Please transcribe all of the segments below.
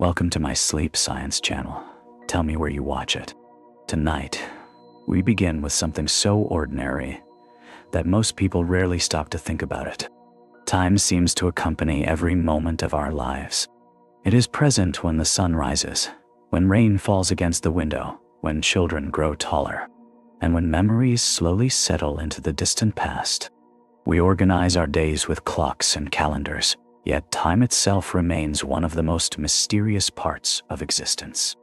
Welcome to my sleep science channel. Tell me where you watch it. Tonight, we begin with something so ordinary that most people rarely stop to think about it. Time seems to accompany every moment of our lives. It is present when the sun rises, when rain falls against the window, when children grow taller, and when memories slowly settle into the distant past. We organize our days with clocks and calendars, yet time itself remains one of the most mysterious parts of existence.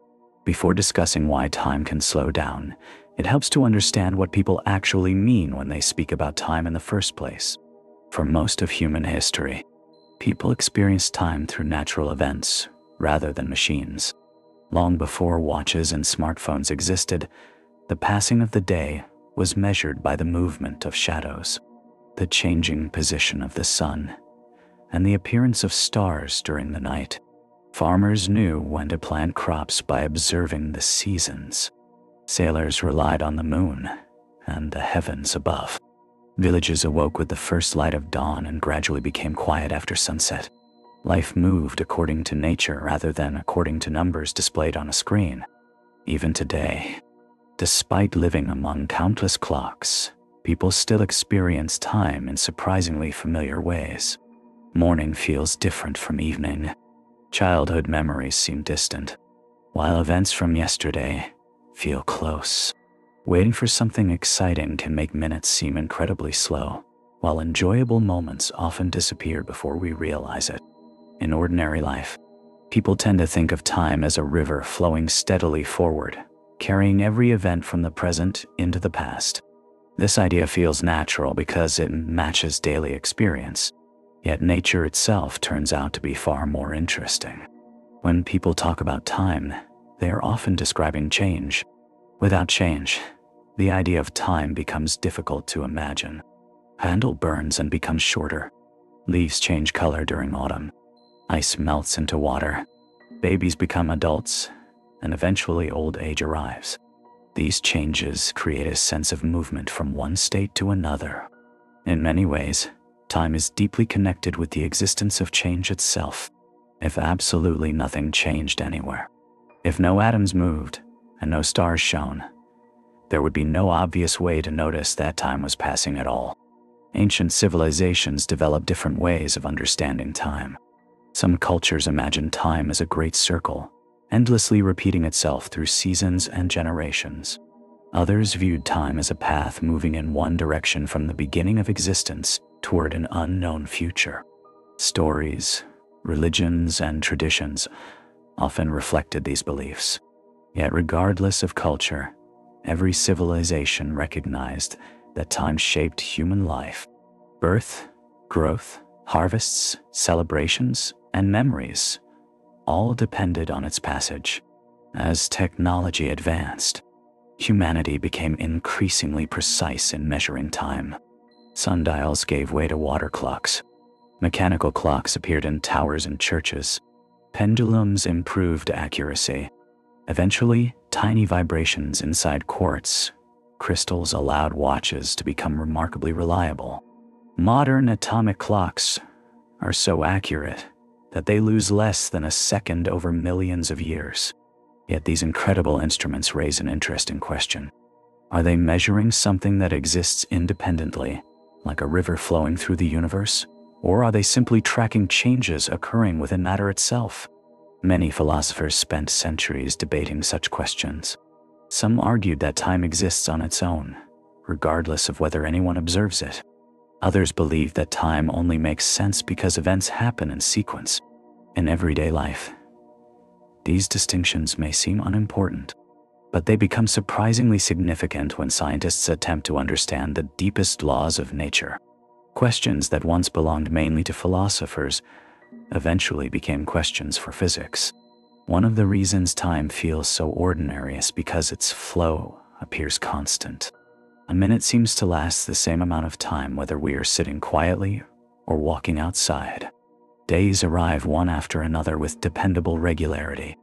Before discussing why time can slow down, it helps to understand what people actually mean when they speak about time in the first place. For most of human history, people experienced time through natural events rather than machines. Long before watches and smartphones existed, the passing of the day was measured by the movement of shadows, the changing position of the sun, and the appearance of stars during the night. Farmers knew when to plant crops by observing the seasons. Sailors relied on the moon and the heavens above. Villages awoke with the first light of dawn and gradually became quiet after sunset. Life moved according to nature rather than according to numbers displayed on a screen. Even today, despite living among countless clocks, people still experience time in surprisingly familiar ways. Morning feels different from evening. Childhood memories seem distant, while events from yesterday feel close. Waiting for something exciting can make minutes seem incredibly slow, while enjoyable moments often disappear before we realize it. In ordinary life, people tend to think of time as a river flowing steadily forward, carrying every event from the present into the past. This idea feels natural because it matches daily experience. Yet nature itself turns out to be far more interesting. When people talk about time, they are often describing change. Without change, the idea of time becomes difficult to imagine. A candle burns and becomes shorter. Leaves change color during autumn. Ice melts into water. Babies become adults, and eventually old age arrives. These changes create a sense of movement from one state to another. In many ways, time is deeply connected with the existence of change itself. If absolutely nothing changed anywhere, if no atoms moved and no stars shone, there would be no obvious way to notice that time was passing at all. Ancient civilizations developed different ways of understanding time. Some cultures imagine time as a great circle, endlessly repeating itself through seasons and generations. Others viewed time as a path moving in one direction from the beginning of existence toward an unknown future. Stories, religions, and traditions often reflected these beliefs. Yet regardless of culture, every civilization recognized that time shaped human life. Birth, growth, harvests, celebrations, and memories all depended on its passage. As technology advanced, humanity became increasingly precise in measuring time. Sundials gave way to water clocks. Mechanical clocks appeared in towers and churches. Pendulums improved accuracy. Eventually, tiny vibrations inside quartz crystals allowed watches to become remarkably reliable. Modern atomic clocks are so accurate that they lose less than a second over millions of years. Yet these incredible instruments raise an interesting question. Are they measuring something that exists independently, like a river flowing through the universe? Or are they simply tracking changes occurring within matter itself? Many philosophers spent centuries debating such questions. Some argued that time exists on its own, regardless of whether anyone observes it. Others believed that time only makes sense because events happen in sequence. In everyday life, these distinctions may seem unimportant, but they become surprisingly significant when scientists attempt to understand the deepest laws of nature. Questions that once belonged mainly to philosophers eventually became questions for physics. One of the reasons time feels so ordinary is because its flow appears constant. A minute seems to last the same amount of time whether we are sitting quietly or walking outside. Days arrive one after another with dependable regularity.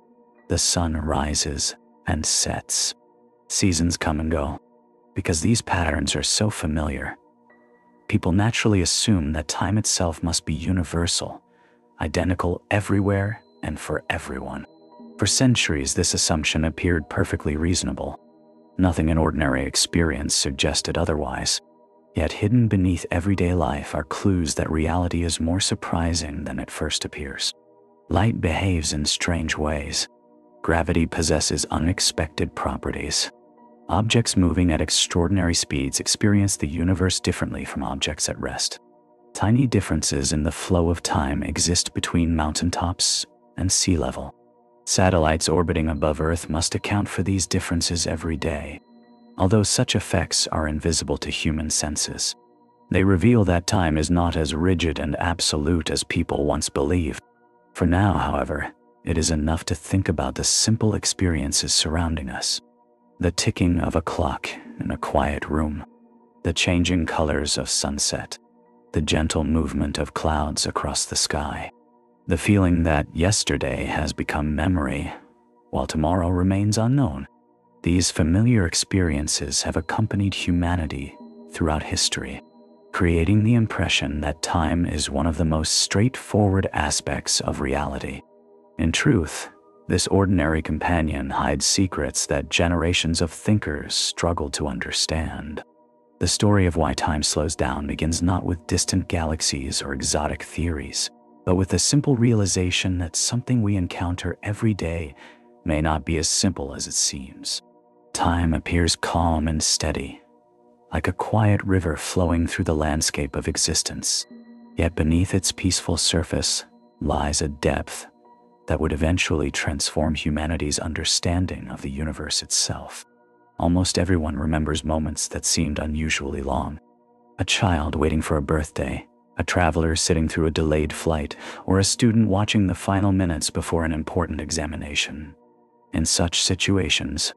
The sun rises and sets. Seasons come and go. Because these patterns are so familiar, people naturally assume that time itself must be universal, identical everywhere and for everyone. For centuries, this assumption appeared perfectly reasonable. Nothing in ordinary experience suggested otherwise. Yet hidden beneath everyday life are clues that reality is more surprising than it first appears. Light behaves in strange ways. Gravity possesses unexpected properties. Objects moving at extraordinary speeds experience the universe differently from objects at rest. Tiny differences in the flow of time exist between mountaintops and sea level. Satellites orbiting above Earth must account for these differences every day. Although such effects are invisible to human senses, they reveal that time is not as rigid and absolute as people once believed. For now, however, it is enough to think about the simple experiences surrounding us. The ticking of a clock in a quiet room, the changing colors of sunset, the gentle movement of clouds across the sky, the feeling that yesterday has become memory, while tomorrow remains unknown. These familiar experiences have accompanied humanity throughout history, creating the impression that time is one of the most straightforward aspects of reality. In truth, this ordinary companion hides secrets that generations of thinkers struggled to understand. The story of why time slows down begins not with distant galaxies or exotic theories, but with the simple realization that something we encounter every day may not be as simple as it seems. Time appears calm and steady, like a quiet river flowing through the landscape of existence. Yet beneath its peaceful surface lies a depth that would eventually transform humanity's understanding of the universe itself. Almost everyone remembers moments that seemed unusually long. A child waiting for a birthday, a traveler sitting through a delayed flight, or a student watching the final minutes before an important examination. In such situations,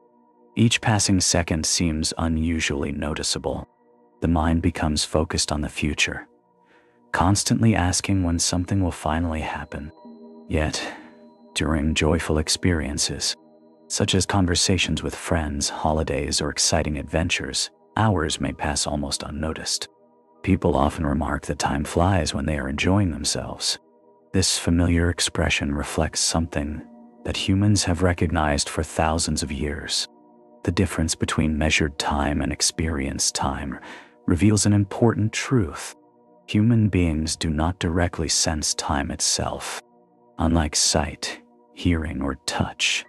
each passing second seems unusually noticeable. The mind becomes focused on the future, constantly asking when something will finally happen. Yet, during joyful experiences, such as conversations with friends, holidays, or exciting adventures, hours may pass almost unnoticed. People often remark that time flies when they are enjoying themselves. This familiar expression reflects something that humans have recognized for thousands of years. The difference between measured time and experienced time reveals an important truth. Human beings do not directly sense time itself. Unlike sight, hearing, or touch,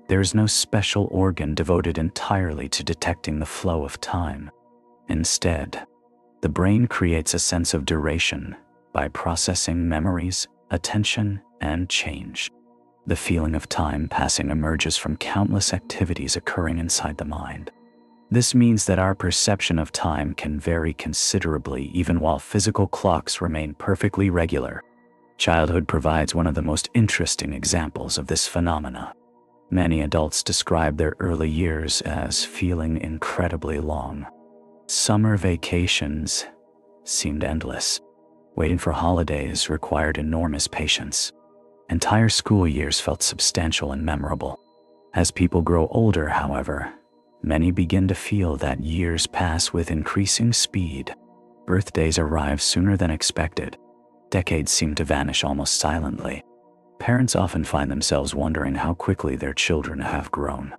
there is no special organ devoted entirely to detecting the flow of time. Instead, the brain creates a sense of duration by processing memories, attention, and change. The feeling of time passing emerges from countless activities occurring inside the mind. This means that our perception of time can vary considerably even while physical clocks remain perfectly regular. Childhood provides one of the most interesting examples of this phenomena. Many adults describe their early years as feeling incredibly long. Summer vacations seemed endless. Waiting for holidays required enormous patience. Entire school years felt substantial and memorable. As people grow older, however, many begin to feel that years pass with increasing speed. Birthdays arrive sooner than expected. Decades seem to vanish almost silently. Parents often find themselves wondering how quickly their children have grown.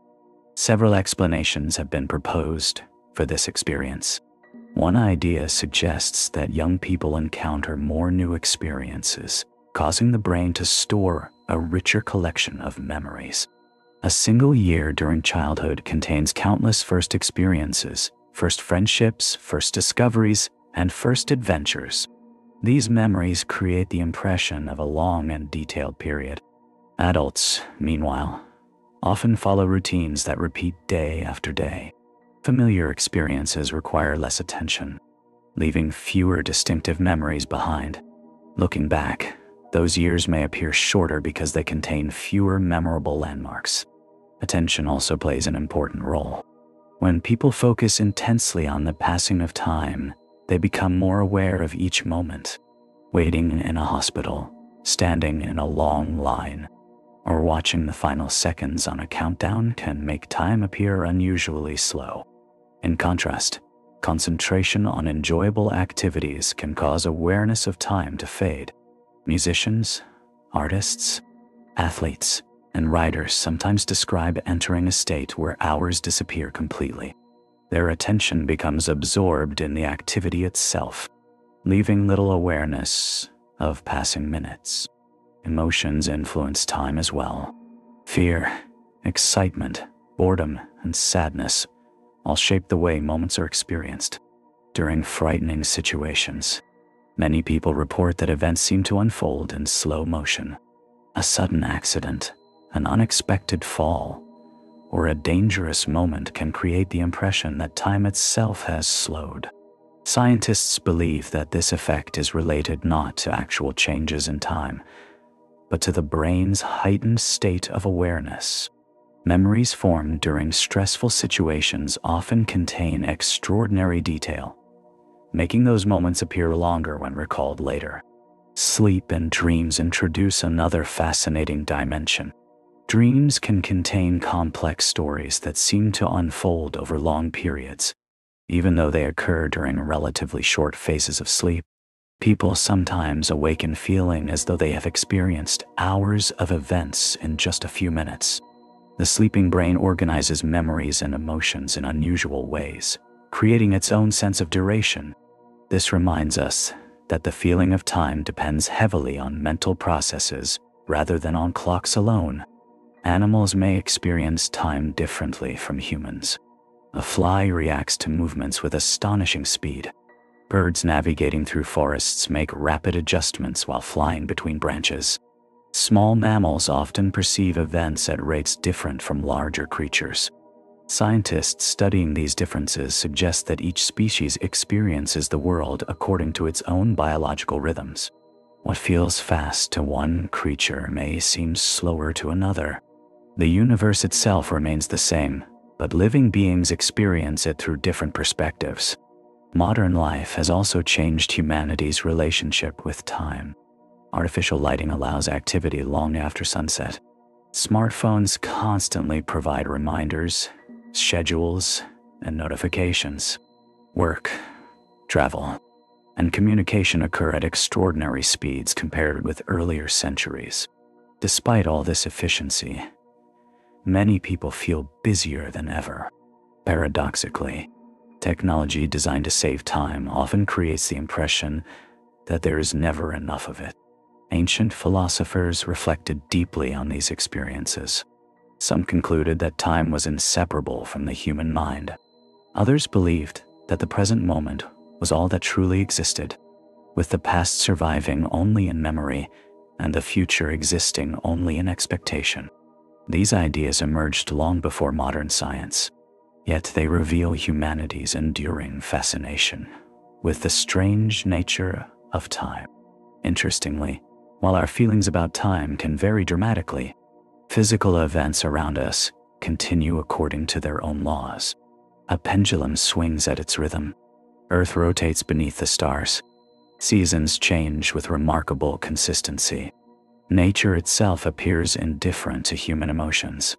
Several explanations have been proposed for this experience. One idea suggests that young people encounter more new experiences, causing the brain to store a richer collection of memories. A single year during childhood contains countless first experiences, first friendships, first discoveries, and first adventures. These memories create the impression of a long and detailed period. Adults, meanwhile, often follow routines that repeat day after day. Familiar experiences require less attention, leaving fewer distinctive memories behind. Looking back, those years may appear shorter because they contain fewer memorable landmarks. Attention also plays an important role. When people focus intensely on the passing of time, they become more aware of each moment. Waiting in a hospital, standing in a long line, or watching the final seconds on a countdown can make time appear unusually slow. In contrast, concentration on enjoyable activities can cause awareness of time to fade. Musicians, artists, Athletes and writers sometimes describe entering a state where hours disappear completely. Their attention becomes absorbed in the activity itself, leaving little awareness of passing minutes. Emotions influence time as well. Fear, excitement, boredom, and sadness all shape the way moments are experienced. During frightening situations, many people report that events seem to unfold in slow motion. A sudden accident, an unexpected fall, or a dangerous moment can create the impression that time itself has slowed. Scientists believe that this effect is related not to actual changes in time, but to the brain's heightened state of awareness. Memories formed during stressful situations often contain extraordinary detail, making those moments appear longer when recalled later. Sleep and dreams introduce another fascinating dimension. Dreams can contain complex stories that seem to unfold over long periods. Even though they occur during relatively short phases of sleep, people sometimes awaken feeling as though they have experienced hours of events in just a few minutes. The sleeping brain organizes memories and emotions in unusual ways, creating its own sense of duration. This reminds us that the feeling of time depends heavily on mental processes rather than on clocks alone. Animals may experience time differently from humans. A fly reacts to movements with astonishing speed. Birds navigating through forests make rapid adjustments while flying between branches. Small mammals often perceive events at rates different from larger creatures. Scientists studying these differences suggest that each species experiences the world according to its own biological rhythms. What feels fast to one creature may seem slower to another. The universe itself remains the same, but living beings experience it through different perspectives. Modern life has also changed humanity's relationship with time. Artificial lighting allows activity long after sunset. Smartphones constantly provide reminders, schedules, and notifications. Work, travel, and communication occur at extraordinary speeds compared with earlier centuries. Despite all this efficiency, many people feel busier than ever. Paradoxically, technology designed to save time often creates the impression that there is never enough of it. Ancient philosophers reflected deeply on these experiences. Some concluded that time was inseparable from the human mind. Others believed that the present moment was all that truly existed, with the past surviving only in memory and the future existing only in expectation. These ideas emerged long before modern science, yet they reveal humanity's enduring fascination with the strange nature of time. Interestingly, while our feelings about time can vary dramatically, physical events around us continue according to their own laws. A pendulum swings at its rhythm. Earth rotates beneath the stars. Seasons change with remarkable consistency. Nature itself appears indifferent to human emotions.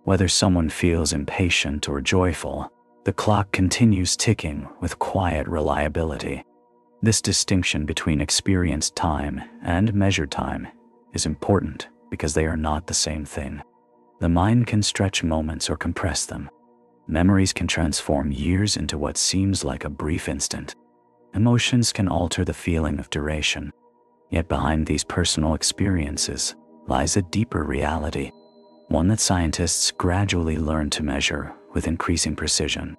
Whether someone feels impatient or joyful, the clock continues ticking with quiet reliability. This distinction between experienced time and measured time is important because they are not the same thing. The mind can stretch moments or compress them. Memories can transform years into what seems like a brief instant. Emotions can alter the feeling of duration. Yet behind these personal experiences lies a deeper reality, one that scientists gradually learned to measure with increasing precision.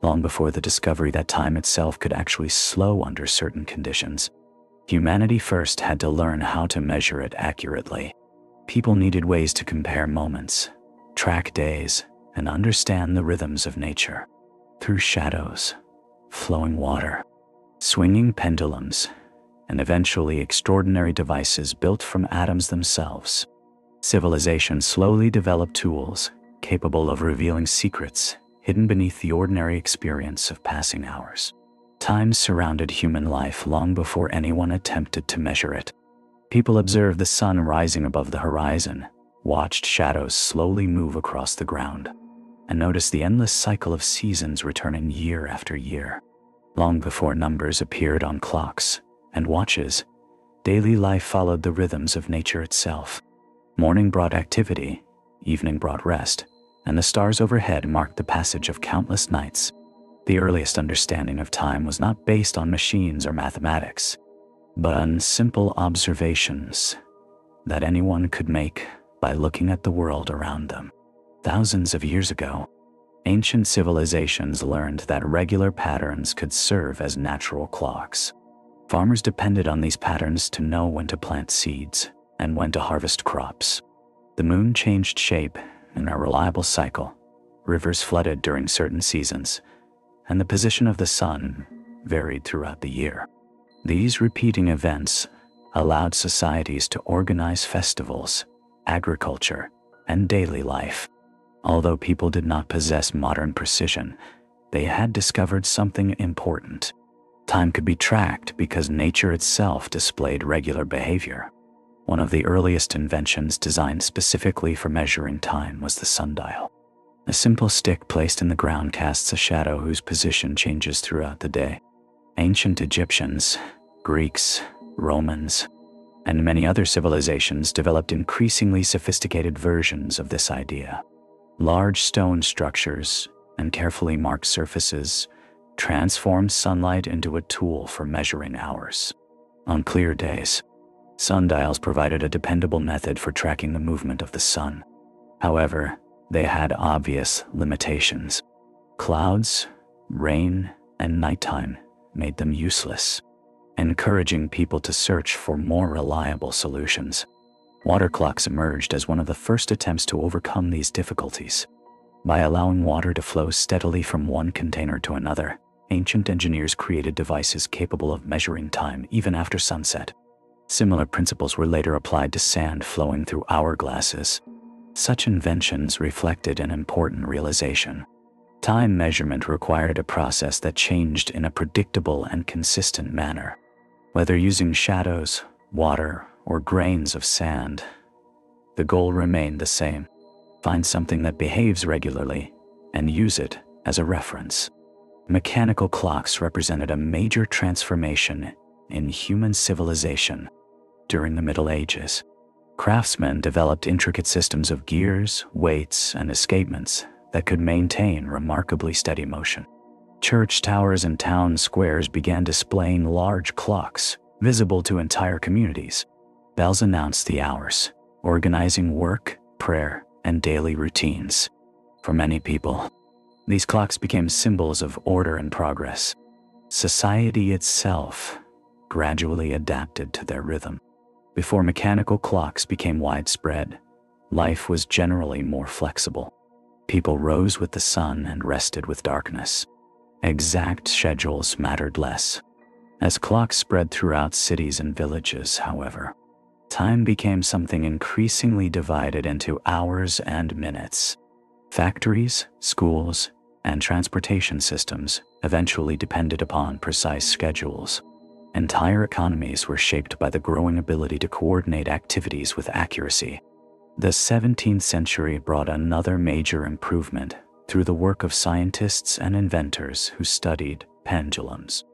Long before the discovery that time itself could actually slow under certain conditions, humanity first had to learn how to measure it accurately. People needed ways to compare moments, track days, and understand the rhythms of nature. Through shadows, flowing water, swinging pendulums, and eventually extraordinary devices built from atoms themselves, civilization slowly developed tools capable of revealing secrets hidden beneath the ordinary experience of passing hours. Time surrounded human life long before anyone attempted to measure it. People observed the sun rising above the horizon, watched shadows slowly move across the ground, and noticed the endless cycle of seasons returning year after year. Long before numbers appeared on clocks and watches, daily life followed the rhythms of nature itself. Morning brought activity, evening brought rest, and the stars overhead marked the passage of countless nights. The earliest understanding of time was not based on machines or mathematics, but on simple observations that anyone could make by looking at the world around them. Thousands of years ago, ancient civilizations learned that regular patterns could serve as natural clocks. Farmers depended on these patterns to know when to plant seeds and when to harvest crops. The moon changed shape in a reliable cycle, rivers flooded during certain seasons, and the position of the sun varied throughout the year. These repeating events allowed societies to organize festivals, agriculture, and daily life. Although people did not possess modern precision, they had discovered something important. Time could be tracked because nature itself displayed regular behavior. One of the earliest inventions designed specifically for measuring time was the sundial. A simple stick placed in the ground casts a shadow whose position changes throughout the day. Ancient Egyptians, Greeks, Romans, and many other civilizations developed increasingly sophisticated versions of this idea. Large stone structures and carefully marked surfaces transformed sunlight into a tool for measuring hours. On clear days, sundials provided a dependable method for tracking the movement of the sun. However, they had obvious limitations. Clouds, rain, and nighttime made them useless, encouraging people to search for more reliable solutions. Water clocks emerged as one of the first attempts to overcome these difficulties. By allowing water to flow steadily from one container to another, ancient engineers created devices capable of measuring time even after sunset. Similar principles were later applied to sand flowing through hourglasses. Such inventions reflected an important realization. Time measurement required a process that changed in a predictable and consistent manner. Whether using shadows, water, or grains of sand, the goal remained the same: find something that behaves regularly and use it as a reference. Mechanical clocks represented a major transformation in human civilization. During the Middle Ages, craftsmen developed intricate systems of gears, weights, and escapements that could maintain remarkably steady motion. Church towers and town squares began displaying large clocks, visible to entire communities. Bells announced the hours, organizing work, prayer, and daily routines. For many people, these clocks became symbols of order and progress. Society itself gradually adapted to their rhythm. Before mechanical clocks became widespread, life was generally more flexible. People rose with the sun and rested with darkness. Exact schedules mattered less. As clocks spread throughout cities and villages, however, time became something increasingly divided into hours and minutes. Factories, schools, and transportation systems eventually depended upon precise schedules. Entire economies were shaped by the growing ability to coordinate activities with accuracy. The 17th century brought another major improvement through the work of scientists and inventors who studied pendulums.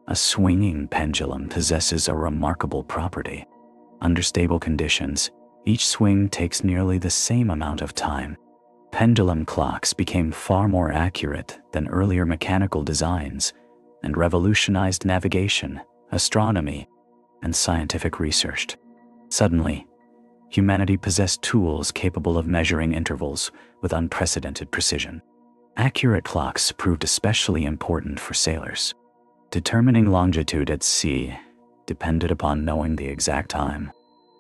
A swinging pendulum possesses a remarkable property. Under stable conditions, each swing takes nearly the same amount of time. Pendulum clocks became far more accurate than earlier mechanical designs and revolutionized navigation, astronomy, and scientific research. Suddenly, humanity possessed tools capable of measuring intervals with unprecedented precision. Accurate clocks proved especially important for sailors. Determining longitude at sea depended upon knowing the exact time.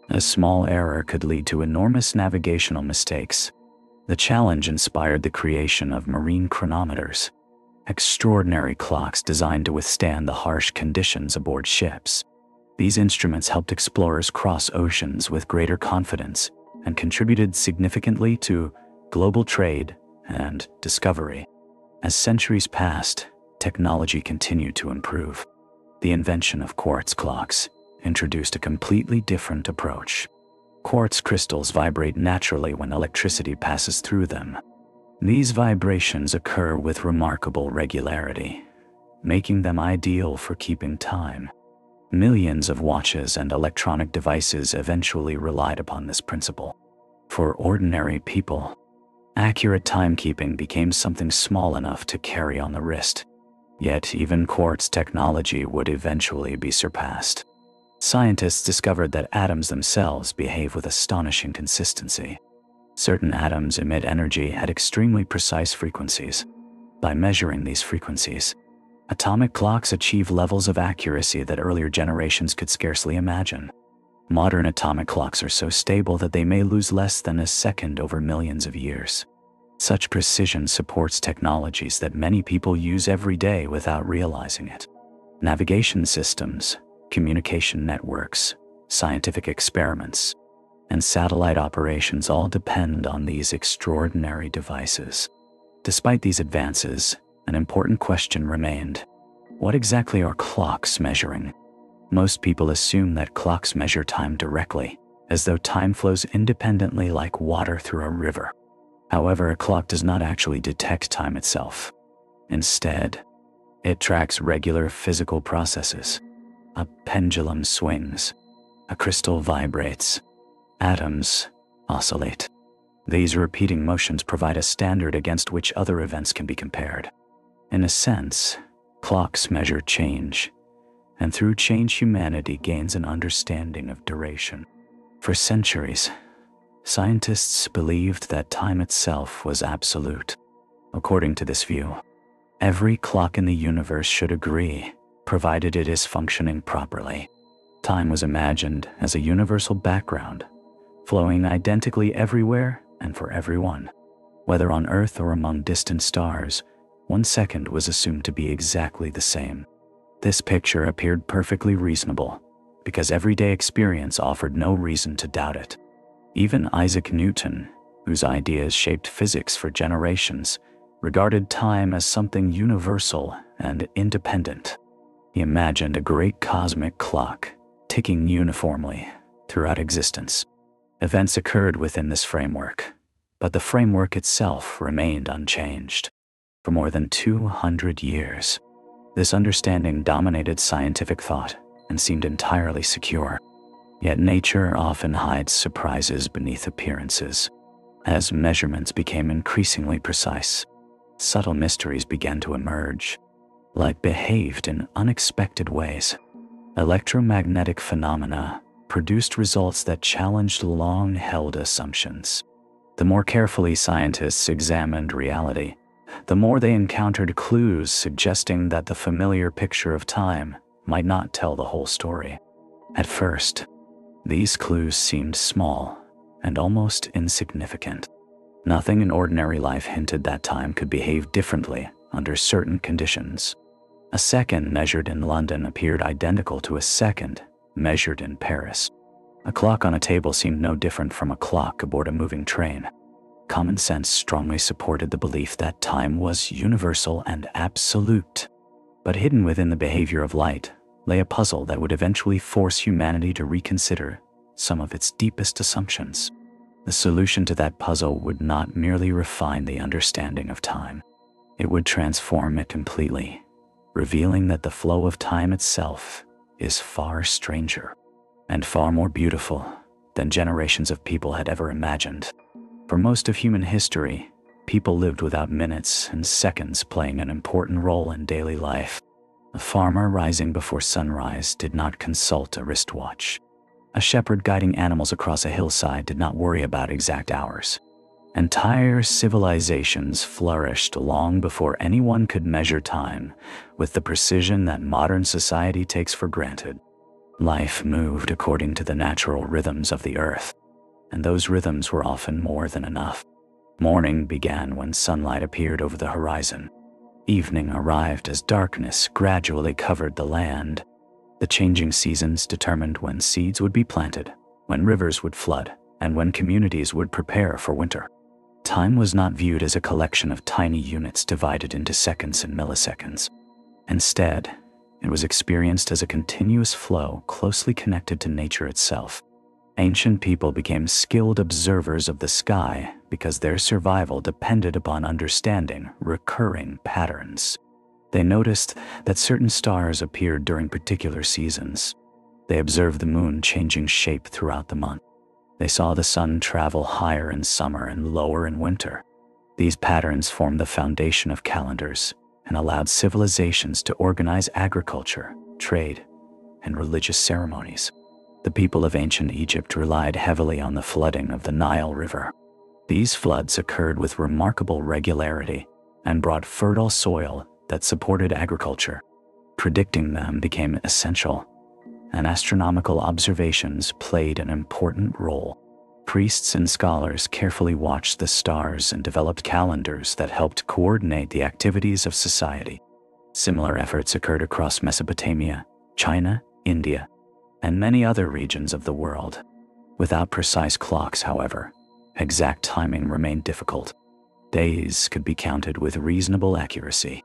A small error could lead to enormous navigational mistakes. The challenge inspired the creation of marine chronometers, extraordinary clocks designed to withstand the harsh conditions aboard ships. These instruments helped explorers cross oceans with greater confidence and contributed significantly to global trade and discovery. As centuries passed, technology continued to improve. The invention of quartz clocks introduced a completely different approach. Quartz crystals vibrate naturally when electricity passes through them. These vibrations occur with remarkable regularity, making them ideal for keeping time. Millions of watches and electronic devices eventually relied upon this principle. For ordinary people, accurate timekeeping became something small enough to carry on the wrist. Yet even quartz technology would eventually be surpassed. Scientists discovered that atoms themselves behave with astonishing consistency. Certain atoms emit energy at extremely precise frequencies. By measuring these frequencies, atomic clocks achieve levels of accuracy that earlier generations could scarcely imagine. Modern atomic clocks are so stable that they may lose less than a second over millions of years. Such precision supports technologies that many people use every day without realizing it. Navigation systems, communication networks, scientific experiments, and satellite operations all depend on these extraordinary devices. Despite these advances, an important question remained. What exactly are clocks measuring? Most people assume that clocks measure time directly, as though time flows independently like water through a river. However, a clock does not actually detect time itself. Instead, it tracks regular physical processes. A pendulum swings, a crystal vibrates, atoms oscillate. These repeating motions provide a standard against which other events can be compared. In a sense, clocks measure change, and through change humanity gains an understanding of duration. For centuries, scientists believed that time itself was absolute. According to this view, every clock in the universe should agree, provided it is functioning properly. Time was imagined as a universal background, flowing identically everywhere and for everyone. Whether on Earth or among distant stars, 1 second was assumed to be exactly the same. This picture appeared perfectly reasonable, because everyday experience offered no reason to doubt it. Even Isaac Newton, whose ideas shaped physics for generations, regarded time as something universal and independent. He imagined a great cosmic clock, ticking uniformly throughout existence. Events occurred within this framework, but the framework itself remained unchanged. For more than 200 years, this understanding dominated scientific thought and seemed entirely secure. Yet nature often hides surprises beneath appearances. As measurements became increasingly precise, subtle mysteries began to emerge. Light behaved in unexpected ways. Electromagnetic phenomena produced results that challenged long-held assumptions. The more carefully scientists examined reality, the more they encountered clues suggesting that the familiar picture of time might not tell the whole story. At first, these clues seemed small and almost insignificant. Nothing in ordinary life hinted that time could behave differently under certain conditions. A second measured in London appeared identical to a second measured in Paris. A clock on a table seemed no different from a clock aboard a moving train. Common sense strongly supported the belief that time was universal and absolute. But hidden within the behavior of light lay a puzzle that would eventually force humanity to reconsider some of its deepest assumptions. The solution to that puzzle would not merely refine the understanding of time. It would transform it completely, revealing that the flow of time itself is far stranger and far more beautiful than generations of people had ever imagined. For most of human history, people lived without minutes and seconds playing an important role in daily life. A farmer rising before sunrise did not consult a wristwatch. A shepherd guiding animals across a hillside did not worry about exact hours. Entire civilizations flourished long before anyone could measure time with the precision that modern society takes for granted. Life moved according to the natural rhythms of the earth, and those rhythms were often more than enough. Morning began when sunlight appeared over the horizon. Evening arrived as darkness gradually covered the land. The changing seasons determined when seeds would be planted, when rivers would flood, and when communities would prepare for winter. Time was not viewed as a collection of tiny units divided into seconds and milliseconds. Instead, it was experienced as a continuous flow closely connected to nature itself. Ancient people became skilled observers of the sky because their survival depended upon understanding recurring patterns. They noticed that certain stars appeared during particular seasons. They observed the moon changing shape throughout the month. They saw the sun travel higher in summer and lower in winter. These patterns formed the foundation of calendars and allowed civilizations to organize agriculture, trade, and religious ceremonies. The people of ancient Egypt relied heavily on the flooding of the Nile River. These floods occurred with remarkable regularity and brought fertile soil that supported agriculture. Predicting them became essential, and astronomical observations played an important role. Priests and scholars carefully watched the stars and developed calendars that helped coordinate the activities of society. Similar efforts occurred across Mesopotamia, China, India, and many other regions of the world. Without precise clocks, however, exact timing remained difficult. Days could be counted with reasonable accuracy,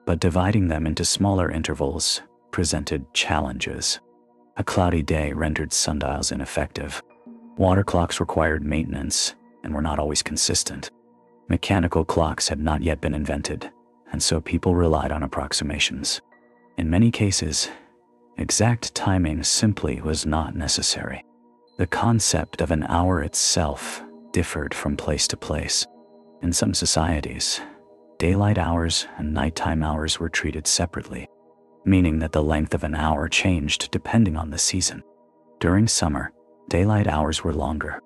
but dividing them into smaller intervals presented challenges. A cloudy day rendered sundials ineffective. Water clocks required maintenance and were not always consistent. Mechanical clocks had not yet been invented, and so people relied on approximations. In many cases, exact timing simply was not necessary. The concept of an hour itself differed from place to place. In some societies, daylight hours and nighttime hours were treated separately, meaning that the length of an hour changed depending on the season. During summer, daylight hours were longer.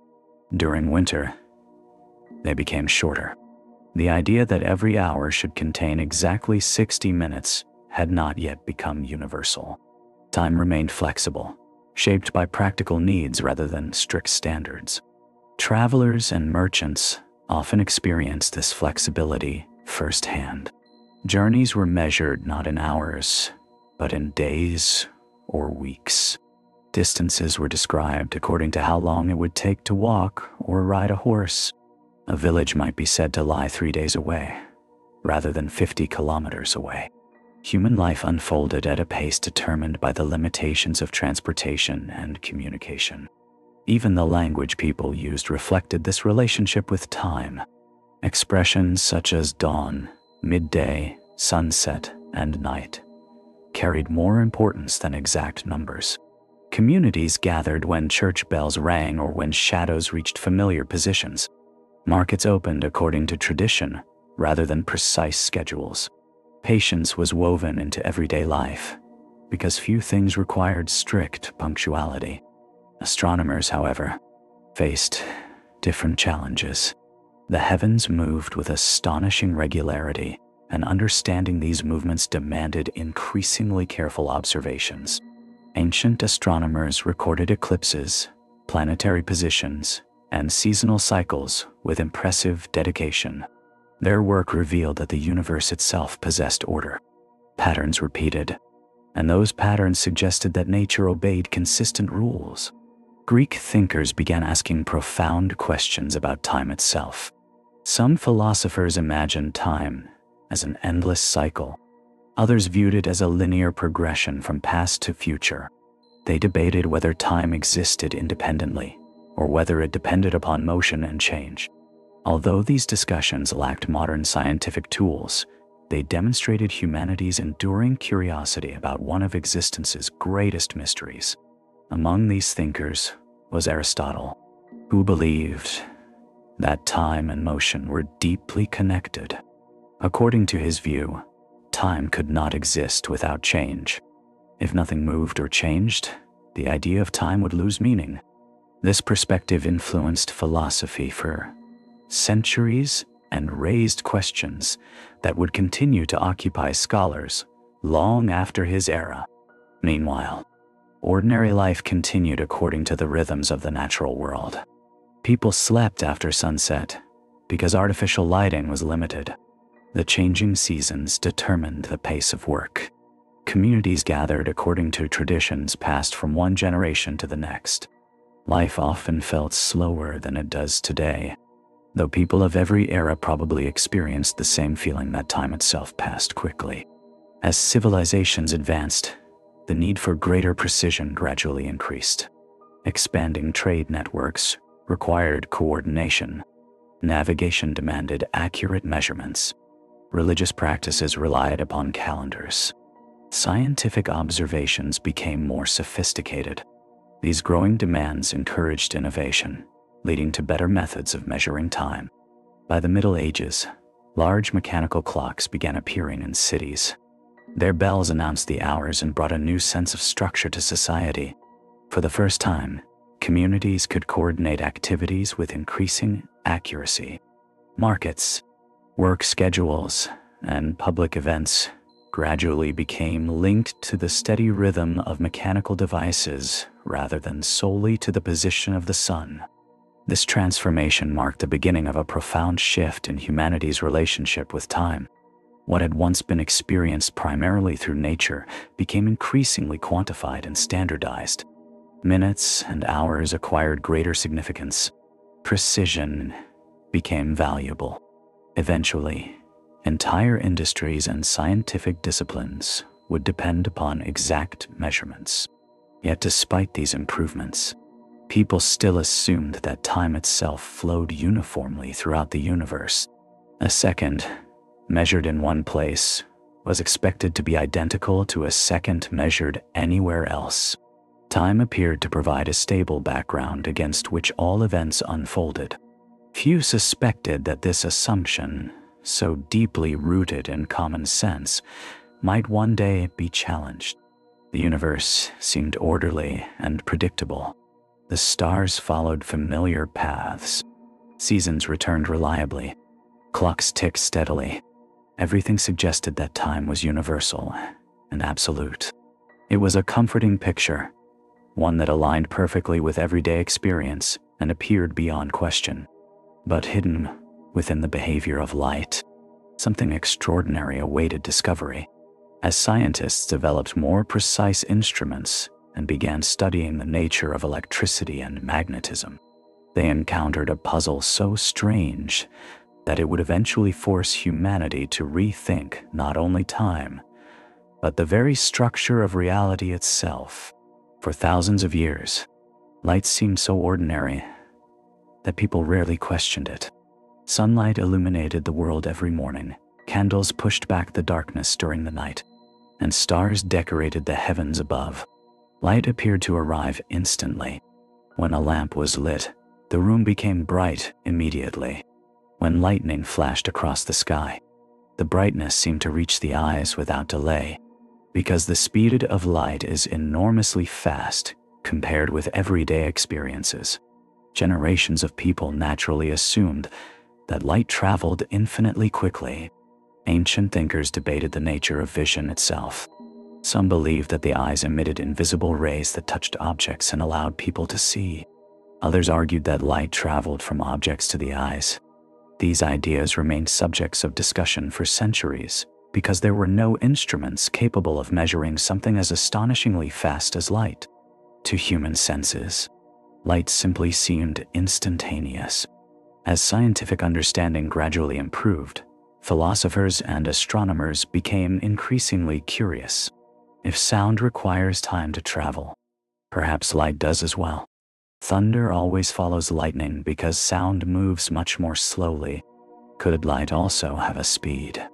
During winter, they became shorter. The idea that every hour should contain exactly 60 minutes had not yet become universal. Time remained flexible, shaped by practical needs rather than strict standards. Travelers and merchants often experienced this flexibility firsthand. Journeys were measured not in hours, but in days or weeks. Distances were described according to how long it would take to walk or ride a horse. A village might be said to lie 3 days away, rather than 50 kilometers away. Human life unfolded at a pace determined by the limitations of transportation and communication. Even the language people used reflected this relationship with time. Expressions such as dawn, midday, sunset, and night carried more importance than exact numbers. Communities gathered when church bells rang or when shadows reached familiar positions. Markets opened according to tradition rather than precise schedules. Patience was woven into everyday life because few things required strict punctuality. Astronomers, however, faced different challenges. The heavens moved with astonishing regularity, and understanding these movements demanded increasingly careful observations. Ancient astronomers recorded eclipses, planetary positions, and seasonal cycles with impressive dedication. Their work revealed that the universe itself possessed order. Patterns repeated, and those patterns suggested that nature obeyed consistent rules. Greek thinkers began asking profound questions about time itself. Some philosophers imagined time as an endless cycle. Others viewed it as a linear progression from past to future. They debated whether time existed independently, or whether it depended upon motion and change. Although these discussions lacked modern scientific tools, they demonstrated humanity's enduring curiosity about one of existence's greatest mysteries. Among these thinkers was Aristotle, who believed that time and motion were deeply connected. According to his view, time could not exist without change. If nothing moved or changed, the idea of time would lose meaning. This perspective influenced philosophy for centuries and raised questions that would continue to occupy scholars long after his era. Meanwhile, ordinary life continued according to the rhythms of the natural world. People slept after sunset because artificial lighting was limited. The changing seasons determined the pace of work. Communities gathered according to traditions passed from one generation to the next. Life often felt slower than it does today, though people of every era probably experienced the same feeling that time itself passed quickly. As civilizations advanced, the need for greater precision gradually increased. Expanding trade networks required coordination. Navigation demanded accurate measurements. Religious practices relied upon calendars. Scientific observations became more sophisticated. These growing demands encouraged innovation leading to better methods of measuring time. By the Middle Ages, large mechanical clocks began appearing in cities. Their bells announced the hours and brought a new sense of structure to society. For the first time, communities could coordinate activities with increasing accuracy. Markets, work schedules, and public events gradually became linked to the steady rhythm of mechanical devices rather than solely to the position of the sun. This transformation marked the beginning of a profound shift in humanity's relationship with time. What had once been experienced primarily through nature became increasingly quantified and standardized. Minutes and hours acquired greater significance. Precision became valuable. Eventually, entire industries and scientific disciplines would depend upon exact measurements. Yet despite these improvements, people still assumed that time itself flowed uniformly throughout the universe. A second, measured in one place, was expected to be identical to a second measured anywhere else. Time appeared to provide a stable background against which all events unfolded. Few suspected that this assumption, so deeply rooted in common sense, might one day be challenged. The universe seemed orderly and predictable. The stars followed familiar paths. Seasons returned reliably. Clocks ticked steadily. Everything suggested that time was universal and absolute. It was a comforting picture, one that aligned perfectly with everyday experience and appeared beyond question. But hidden within the behavior of light, something extraordinary awaited discovery. As scientists developed more precise instruments and began studying the nature of electricity and magnetism, they encountered a puzzle so strange that it would eventually force humanity to rethink not only time, but the very structure of reality itself. For thousands of years, light seemed so ordinary that people rarely questioned it. Sunlight illuminated the world every morning, candles pushed back the darkness during the night, and stars decorated the heavens above. Light appeared to arrive instantly. When a lamp was lit, the room became bright immediately. When lightning flashed across the sky, the brightness seemed to reach the eyes without delay. Because the speed of light is enormously fast compared with everyday experiences, generations of people naturally assumed that light traveled infinitely quickly. Ancient thinkers debated the nature of vision itself. Some believed that the eyes emitted invisible rays that touched objects and allowed people to see. Others argued that light traveled from objects to the eyes. These ideas remained subjects of discussion for centuries because there were no instruments capable of measuring something as astonishingly fast as light. To human senses, light simply seemed instantaneous. As scientific understanding gradually improved, philosophers and astronomers became increasingly curious. If sound requires time to travel, perhaps light does as well. Thunder always follows lightning because sound moves much more slowly. Could light also have a speed,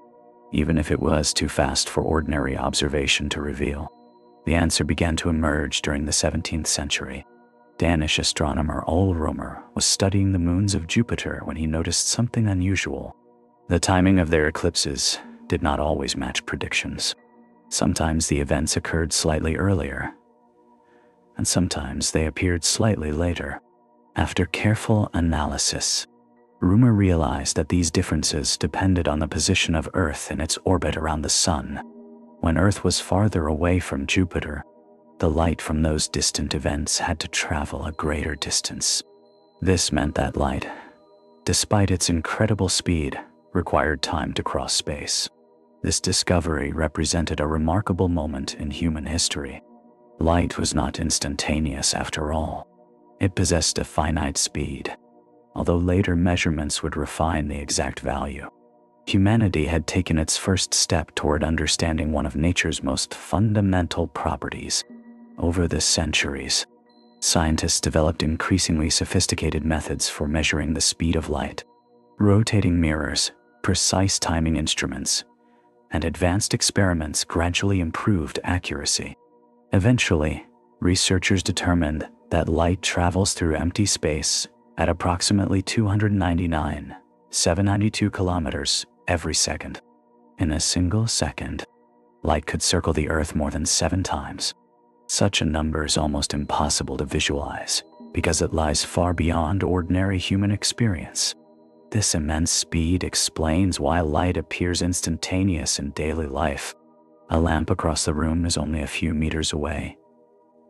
even if it was too fast for ordinary observation to reveal? The answer began to emerge during the 17th century. Danish astronomer Ole Romer was studying the moons of Jupiter when he noticed something unusual. The timing of their eclipses did not always match predictions. Sometimes the events occurred slightly earlier, and sometimes they appeared slightly later. After careful analysis, Romer realized that these differences depended on the position of Earth in its orbit around the Sun. When Earth was farther away from Jupiter, the light from those distant events had to travel a greater distance. This meant that light, despite its incredible speed, required time to cross space. This discovery represented a remarkable moment in human history. Light was not instantaneous after all. It possessed a finite speed, although later measurements would refine the exact value. Humanity had taken its first step toward understanding one of nature's most fundamental properties. Over the centuries, scientists developed increasingly sophisticated methods for measuring the speed of light. Rotating mirrors, precise timing instruments, and advanced experiments gradually improved accuracy. Eventually, researchers determined that light travels through empty space at approximately 299,792 kilometers every second. In a single second, light could circle the Earth more than 7 times. Such a number is almost impossible to visualize because it lies far beyond ordinary human experience. This immense speed explains why light appears instantaneous in daily life. A lamp across the room is only a few meters away,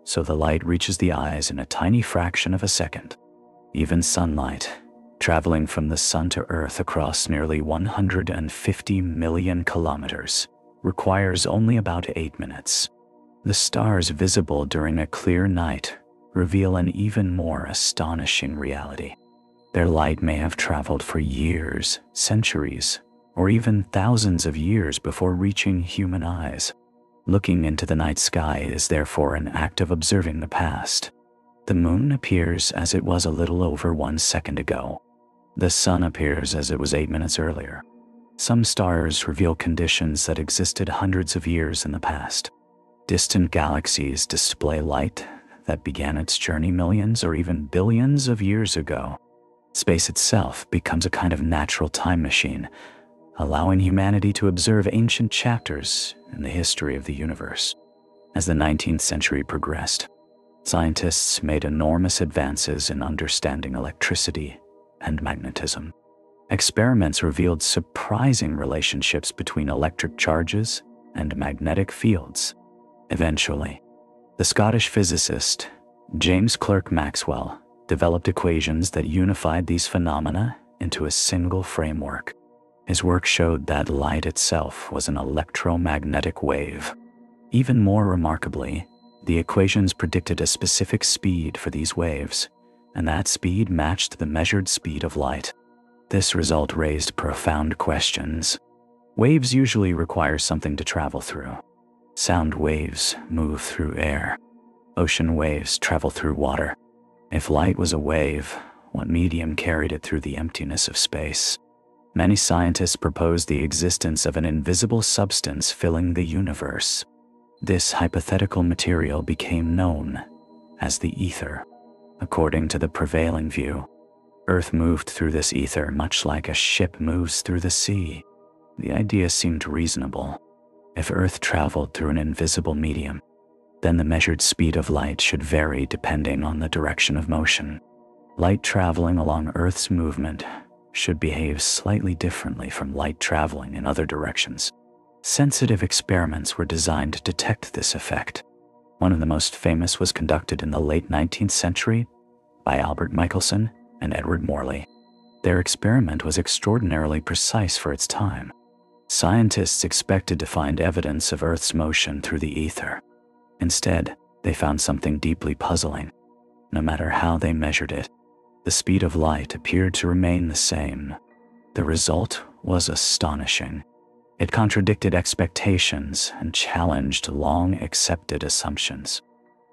so the light reaches the eyes in a tiny fraction of a second. Even sunlight, traveling from the sun to Earth across nearly 150 million kilometers, requires only about 8 minutes. The stars visible during a clear night reveal an even more astonishing reality. Their light may have traveled for years, centuries, or even thousands of years before reaching human eyes. Looking into the night sky is therefore an act of observing the past. The moon appears as it was a little over 1 second ago. The sun appears as it was 8 minutes earlier. Some stars reveal conditions that existed hundreds of years in the past. Distant galaxies display light that began its journey millions or even billions of years ago. Space itself becomes a kind of natural time machine, allowing humanity to observe ancient chapters in the history of the universe. As the 19th century progressed, scientists made enormous advances in understanding electricity and magnetism. Experiments revealed surprising relationships between electric charges and magnetic fields. Eventually, the Scottish physicist James Clerk Maxwell developed equations that unified these phenomena into a single framework. His work showed that light itself was an electromagnetic wave. Even more remarkably, the equations predicted a specific speed for these waves, and that speed matched the measured speed of light. This result raised profound questions. Waves usually require something to travel through. Sound waves move through air. Ocean waves travel through water. If light was a wave, what medium carried it through the emptiness of space? Many scientists proposed the existence of an invisible substance filling the universe. This hypothetical material became known as the ether. According to the prevailing view, Earth moved through this ether much like a ship moves through the sea. The idea seemed reasonable. If Earth traveled through an invisible medium, then the measured speed of light should vary depending on the direction of motion. Light traveling along Earth's movement should behave slightly differently from light traveling in other directions. Sensitive experiments were designed to detect this effect. One of the most famous was conducted in the late 19th century by Albert Michelson and Edward Morley. Their experiment was extraordinarily precise for its time. Scientists expected to find evidence of Earth's motion through the ether. Instead, they found something deeply puzzling. No matter how they measured it, the speed of light appeared to remain the same. The result was astonishing. It contradicted expectations and challenged long-accepted assumptions.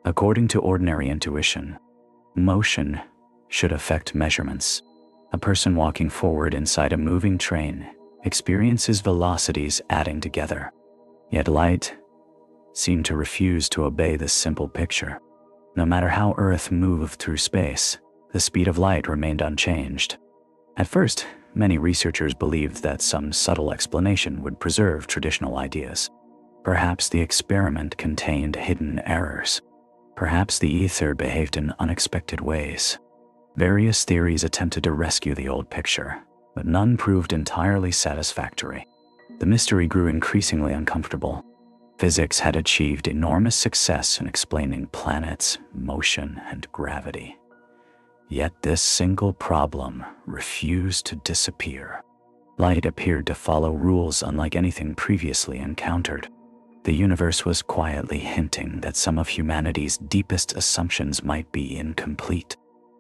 According to ordinary intuition, motion should affect measurements. A person walking forward inside a moving train experiences velocities adding together. Yet light seemed to refuse to obey this simple picture. No matter how Earth moved through space, the speed of light remained unchanged. At first, many researchers believed that some subtle explanation would preserve traditional ideas. Perhaps the experiment contained hidden errors. Perhaps the ether behaved in unexpected ways. Various theories attempted to rescue the old picture, but none proved entirely satisfactory. The mystery grew increasingly uncomfortable. Physics had achieved enormous success in explaining planets, motion, and gravity. Yet this single problem refused to disappear. Light appeared to follow rules unlike anything previously encountered. The universe was quietly hinting that some of humanity's deepest assumptions might be incomplete.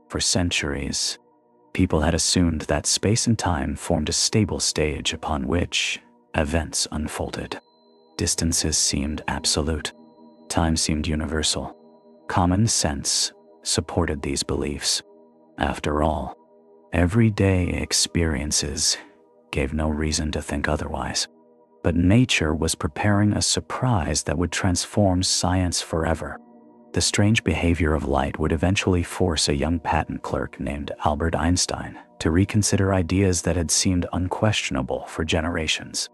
For centuries, people had assumed that space and time formed a stable stage upon which events unfolded. Distances seemed absolute. Time seemed universal. Common sense supported these beliefs. After all, everyday experiences gave no reason to think otherwise. But nature was preparing a surprise that would transform science forever. The strange behavior of light would eventually force a young patent clerk named Albert Einstein to reconsider ideas that had seemed unquestionable for generations.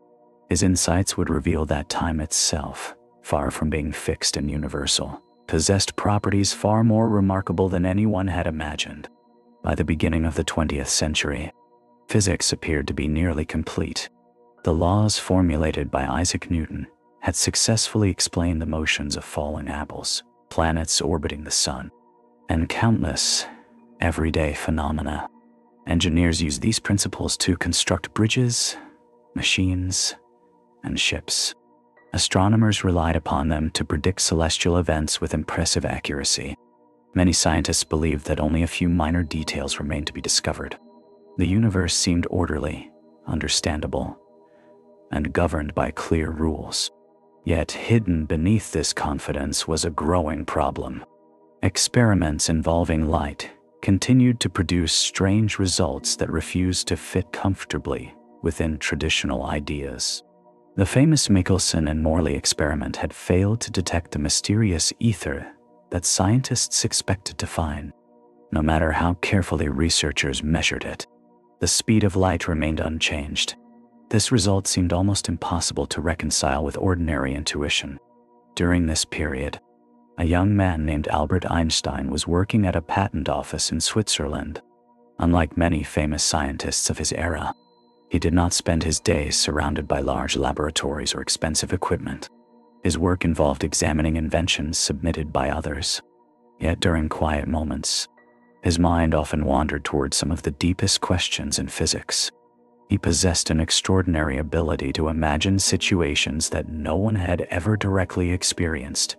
His insights would reveal that time itself, far from being fixed and universal, possessed properties far more remarkable than anyone had imagined. By the beginning of the 20th century, physics appeared to be nearly complete. The laws formulated by Isaac Newton had successfully explained the motions of falling apples, planets orbiting the sun, and countless everyday phenomena. Engineers used these principles to construct bridges, machines, and ships. Astronomers relied upon them to predict celestial events with impressive accuracy. Many scientists believed that only a few minor details remained to be discovered. The universe seemed orderly, understandable, and governed by clear rules. Yet hidden beneath this confidence was a growing problem. Experiments involving light continued to produce strange results that refused to fit comfortably within traditional ideas. The famous Michelson and Morley experiment had failed to detect the mysterious ether that scientists expected to find. No matter how carefully researchers measured it, the speed of light remained unchanged. This result seemed almost impossible to reconcile with ordinary intuition. During this period, a young man named Albert Einstein was working at a patent office in Switzerland. Unlike many famous scientists of his era, he did not spend his days surrounded by large laboratories or expensive equipment. His work involved examining inventions submitted by others. Yet during quiet moments, his mind often wandered toward some of the deepest questions in physics. He possessed an extraordinary ability to imagine situations that no one had ever directly experienced,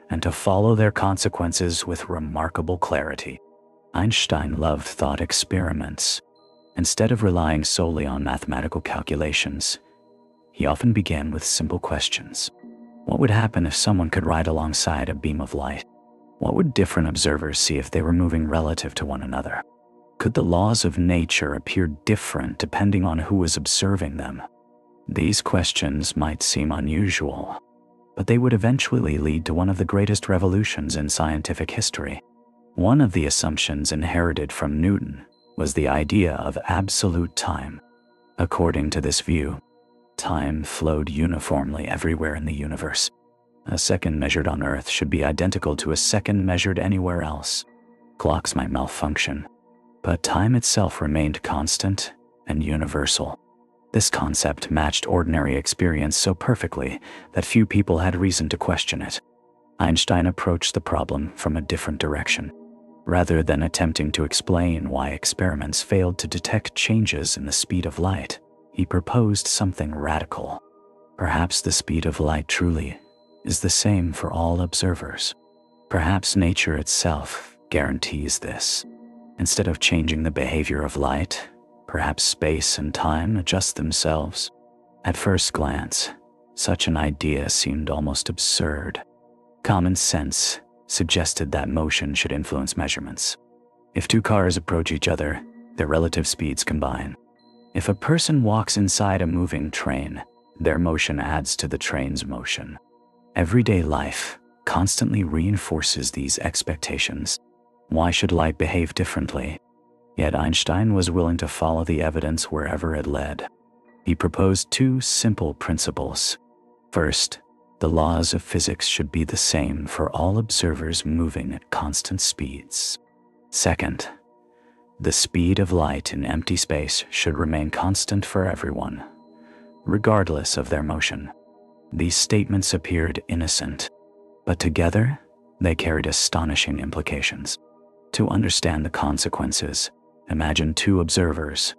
and to follow their consequences with remarkable clarity. Einstein loved thought experiments. Instead of relying solely on mathematical calculations, he often began with simple questions. What would happen if someone could ride alongside a beam of light? What would different observers see if they were moving relative to one another? Could the laws of nature appear different depending on who was observing them? These questions might seem unusual, but they would eventually lead to one of the greatest revolutions in scientific history. One of the assumptions inherited from Newton was the idea of absolute time. According to this view, time flowed uniformly everywhere in the universe. A second measured on Earth should be identical to a second measured anywhere else. Clocks might malfunction, but time itself remained constant and universal. This concept matched ordinary experience so perfectly that few people had reason to question it. Einstein approached the problem from a different direction. Rather than attempting to explain why experiments failed to detect changes in the speed of light, he proposed something radical. Perhaps the speed of light truly is the same for all observers. Perhaps nature itself guarantees this. Instead of changing the behavior of light, perhaps space and time adjust themselves. At first glance, such an idea seemed almost absurd. Common sense suggested that motion should influence measurements. If two cars approach each other, their relative speeds combine. If a person walks inside a moving train, their motion adds to the train's motion. Everyday life constantly reinforces these expectations. Why should light behave differently? Yet Einstein was willing to follow the evidence wherever it led. He proposed two simple principles. First, the laws of physics should be the same for all observers moving at constant speeds. Second, the speed of light in empty space should remain constant for everyone, regardless of their motion. These statements appeared innocent, but together they carried astonishing implications. To understand the consequences, imagine two observers.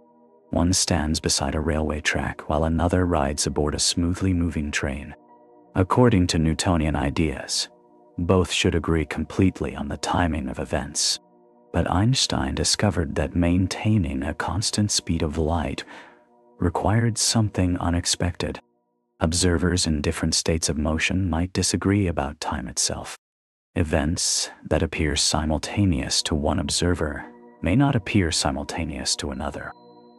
One stands beside a railway track while another rides aboard a smoothly moving train. According to Newtonian ideas, both should agree completely on the timing of events. But Einstein discovered that maintaining a constant speed of light required something unexpected. Observers in different states of motion might disagree about time itself. Events that appear simultaneous to one observer may not appear simultaneous to another.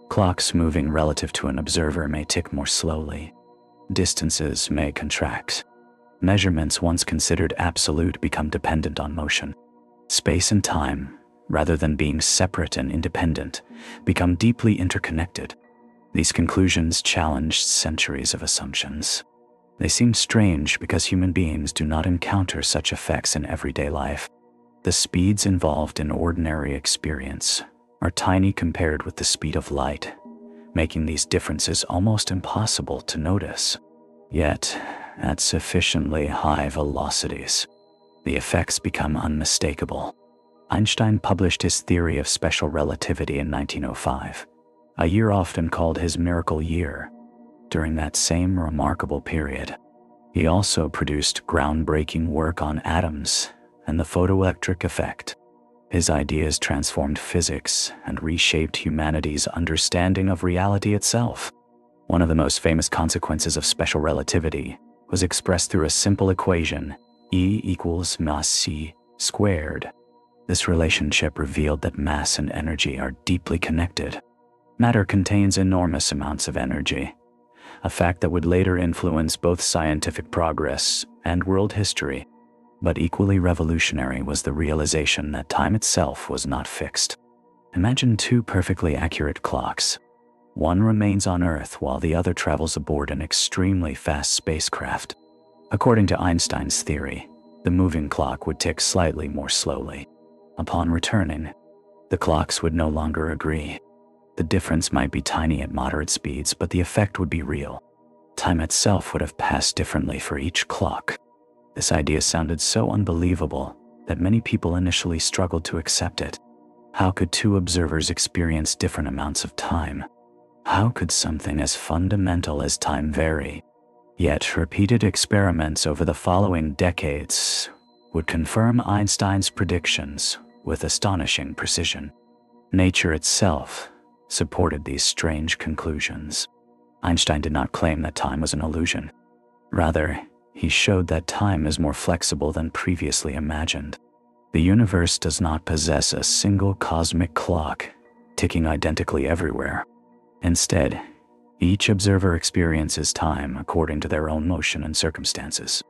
Clocks moving relative to an observer may tick more slowly. Distances may contract. Measurements once considered absolute become dependent on motion. Space and time, rather than being separate and independent, become deeply interconnected. These conclusions challenged centuries of assumptions. They seem strange because human beings do not encounter such effects in everyday life. The speeds involved in ordinary experience are tiny compared with the speed of light, making these differences almost impossible to notice. Yet, at sufficiently high velocities, the effects become unmistakable. Einstein published his theory of special relativity in 1905, a year often called his miracle year. During that same remarkable period, he also produced groundbreaking work on atoms and the photoelectric effect. His ideas transformed physics and reshaped humanity's understanding of reality itself. One of the most famous consequences of special relativity was expressed through a simple equation, E equals mass c squared. This relationship revealed that mass and energy are deeply connected. Matter contains enormous amounts of energy, a fact that would later influence both scientific progress and world history. But equally revolutionary was the realization that time itself was not fixed. Imagine two perfectly accurate clocks. One remains on Earth while the other travels aboard an extremely fast spacecraft. According to Einstein's theory, the moving clock would tick slightly more slowly. Upon returning, the clocks would no longer agree. The difference might be tiny at moderate speeds, but the effect would be real. Time itself would have passed differently for each clock. This idea sounded so unbelievable that many people initially struggled to accept it. How could two observers experience different amounts of time? How could something as fundamental as time vary? Yet repeated experiments over the following decades would confirm Einstein's predictions with astonishing precision. Nature itself supported these strange conclusions. Einstein did not claim that time was an illusion. Rather, he showed that time is more flexible than previously imagined. The universe does not possess a single cosmic clock ticking identically everywhere. Instead, each observer experiences time according to their own motion and circumstances.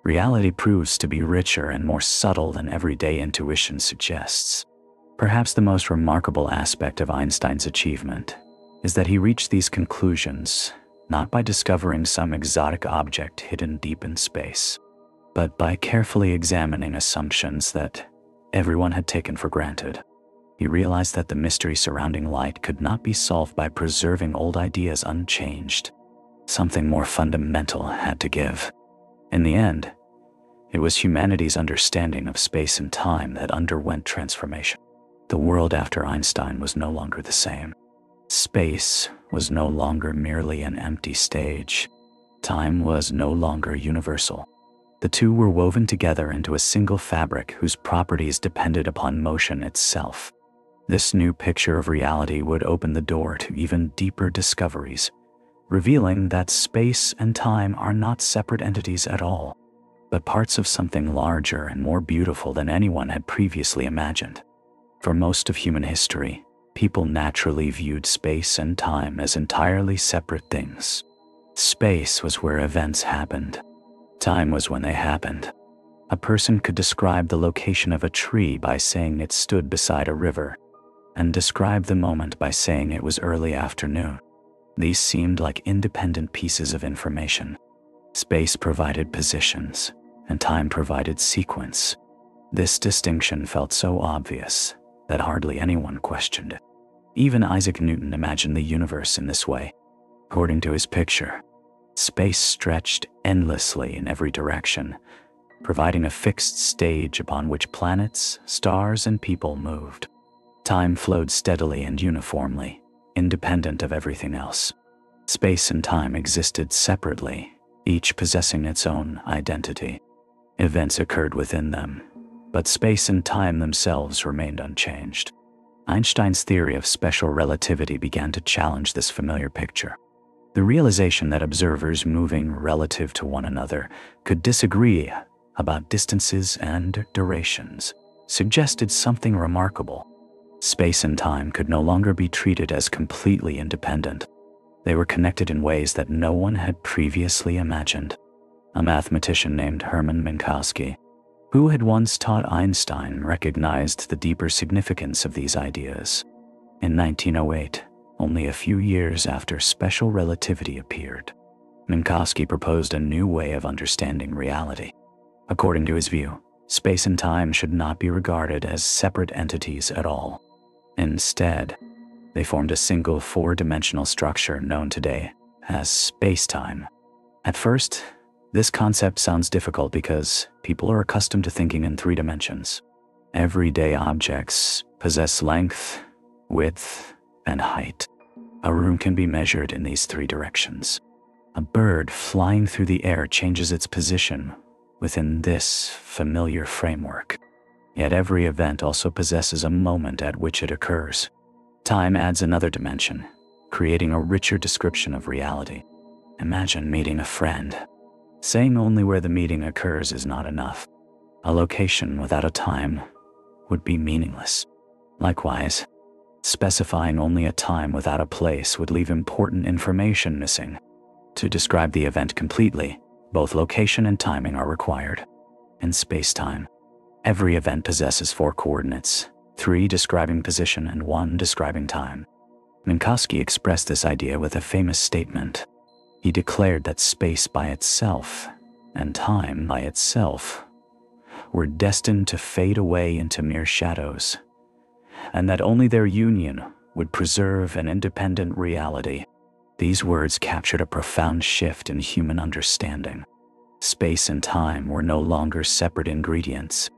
Reality proves to be richer and more subtle than everyday intuition suggests. Perhaps the most remarkable aspect of Einstein's achievement is that he reached these conclusions not by discovering some exotic object hidden deep in space, but by carefully examining assumptions that everyone had taken for granted. He realized that the mystery surrounding light could not be solved by preserving old ideas unchanged. Something more fundamental had to give. In the end, it was humanity's understanding of space and time that underwent transformation. The world after Einstein was no longer the same. Space was no longer merely an empty stage. Time was no longer universal. The two were woven together into a single fabric whose properties depended upon motion itself. This new picture of reality would open the door to even deeper discoveries, revealing that space and time are not separate entities at all, but parts of something larger and more beautiful than anyone had previously imagined. For most of human history, people naturally viewed space and time as entirely separate things. Space was where events happened. Time was when they happened. A person could describe the location of a tree by saying it stood beside a river, and describe the moment by saying it was early afternoon. These seemed like independent pieces of information. Space provided positions, and time provided sequence. This distinction felt so obvious that hardly anyone questioned it. Even Isaac Newton imagined the universe in this way. According to his picture, space stretched endlessly in every direction, providing a fixed stage upon which planets, stars, and people moved. Time flowed steadily and uniformly, independent of everything else. Space and time existed separately, each possessing its own identity. Events occurred within them, but space and time themselves remained unchanged. Einstein's theory of special relativity began to challenge this familiar picture. The realization that observers moving relative to one another could disagree about distances and durations suggested something remarkable. Space and time could no longer be treated as completely independent. They were connected in ways that no one had previously imagined. A mathematician named Hermann Minkowski, who had once taught Einstein, recognized the deeper significance of these ideas. In 1908, only a few years after special relativity appeared, Minkowski proposed a new way of understanding reality. According to his view, space and time should not be regarded as separate entities at all. Instead, they formed a single four-dimensional structure known today as spacetime. At first, this concept sounds difficult because people are accustomed to thinking in three dimensions. Everyday objects possess length, width, and height. A room can be measured in these three directions. A bird flying through the air changes its position within this familiar framework. Yet every event also possesses a moment at which it occurs. Time adds another dimension, creating a richer description of reality. Imagine meeting a friend. Saying only where the meeting occurs is not enough. A location without a time would be meaningless. Likewise, specifying only a time without a place would leave important information missing. To describe the event completely, both location and timing are required. In space-time, every event possesses four coordinates, three describing position and one describing time. Minkowski expressed this idea with a famous statement. He declared that space by itself and time by itself were destined to fade away into mere shadows, and that only their union would preserve an independent reality. These words captured a profound shift in human understanding. Space and time were no longer separate ingredients.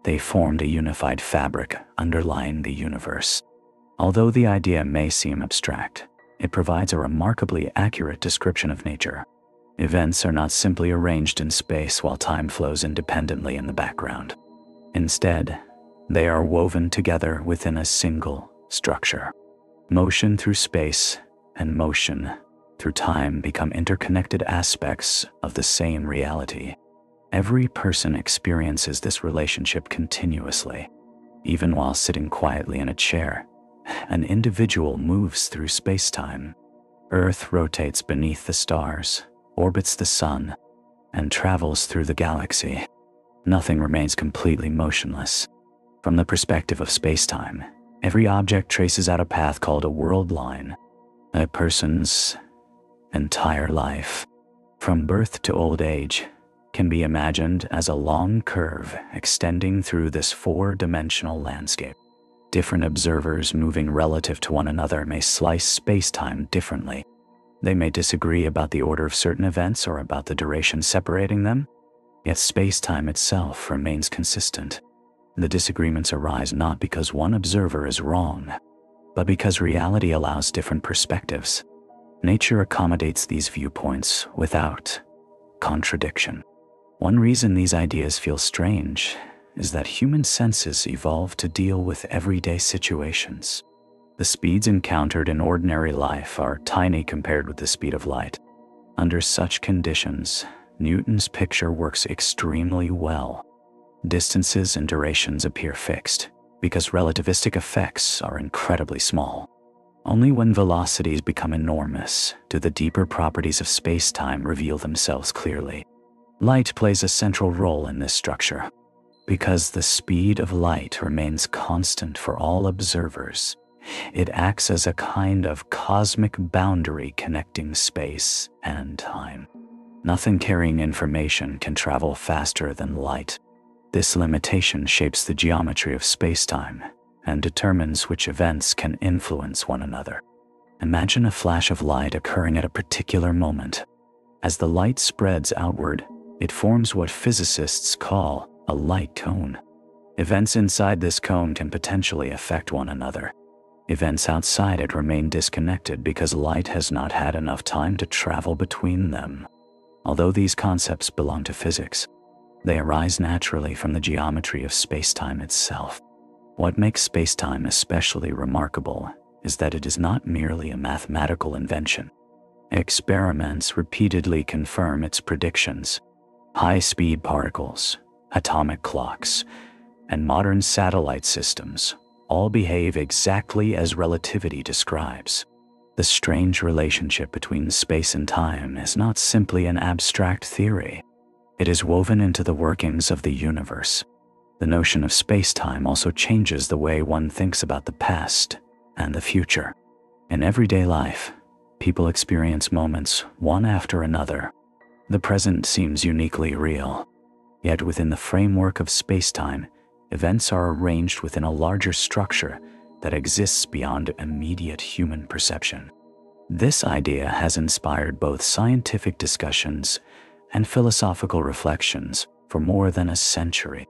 They formed a unified fabric underlying the universe. Although the idea may seem abstract, it provides a remarkably accurate description of nature. Events are not simply arranged in space while time flows independently in the background. Instead, they are woven together within a single structure. Motion through space and motion through time become interconnected aspects of the same reality. Every person experiences this relationship continuously. Even while sitting quietly in a chair, an individual moves through space-time. Earth rotates beneath the stars, orbits the sun, and travels through the galaxy. Nothing remains completely motionless. From the perspective of space-time, every object traces out a path called a world line. A person's entire life, from birth to old age, can be imagined as a long curve extending through this four-dimensional landscape. Different observers moving relative to one another may slice space-time differently. They may disagree about the order of certain events or about the duration separating them, yet space-time itself remains consistent. The disagreements arise not because one observer is wrong, but because reality allows different perspectives. Nature accommodates these viewpoints without contradiction. One reason these ideas feel strange is that human senses evolved to deal with everyday situations. The speeds encountered in ordinary life are tiny compared with the speed of light. Under such conditions, Newton's picture works extremely well. Distances and durations appear fixed because relativistic effects are incredibly small. Only when velocities become enormous do the deeper properties of space-time reveal themselves clearly. Light plays a central role in this structure. Because the speed of light remains constant for all observers, it acts as a kind of cosmic boundary connecting space and time. Nothing carrying information can travel faster than light. This limitation shapes the geometry of space-time and determines which events can influence one another. Imagine a flash of light occurring at a particular moment. As the light spreads outward, it forms what physicists call a light cone. Events inside this cone can potentially affect one another. Events outside it remain disconnected because light has not had enough time to travel between them. Although these concepts belong to physics, they arise naturally from the geometry of spacetime itself. What makes spacetime especially remarkable is that it is not merely a mathematical invention. Experiments repeatedly confirm its predictions. High-speed particles, atomic clocks, and modern satellite systems all behave exactly as relativity describes. The strange relationship between space and time is not simply an abstract theory. It is woven into the workings of the universe. The notion of space-time also changes the way one thinks about the past and the future. In everyday life, people experience moments one after another. The present seems uniquely real. Yet within the framework of space-time, events are arranged within a larger structure that exists beyond immediate human perception. This idea has inspired both scientific discussions and philosophical reflections for more than a century.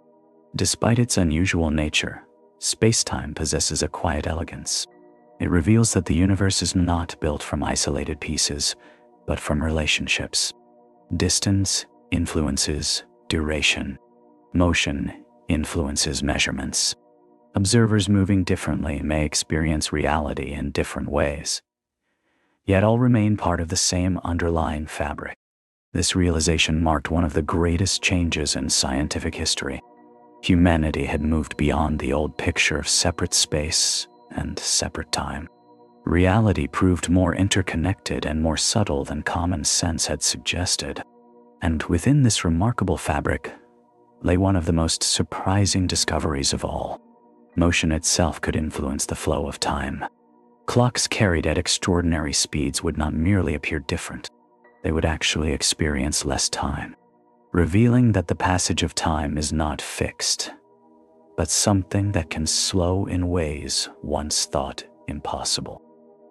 Despite its unusual nature, space-time possesses a quiet elegance. It reveals that the universe is not built from isolated pieces, but from relationships. Distance influences duration. Motion influences measurements. Observers moving differently may experience reality in different ways, yet all remain part of the same underlying fabric. This realization marked one of the greatest changes in scientific history. Humanity had moved beyond the old picture of separate space and separate time. Reality proved more interconnected and more subtle than common sense had suggested. And within this remarkable fabric lay one of the most surprising discoveries of all. Motion itself could influence the flow of time. Clocks carried at extraordinary speeds would not merely appear different, they would actually experience less time, revealing that the passage of time is not fixed, but something that can slow in ways once thought impossible.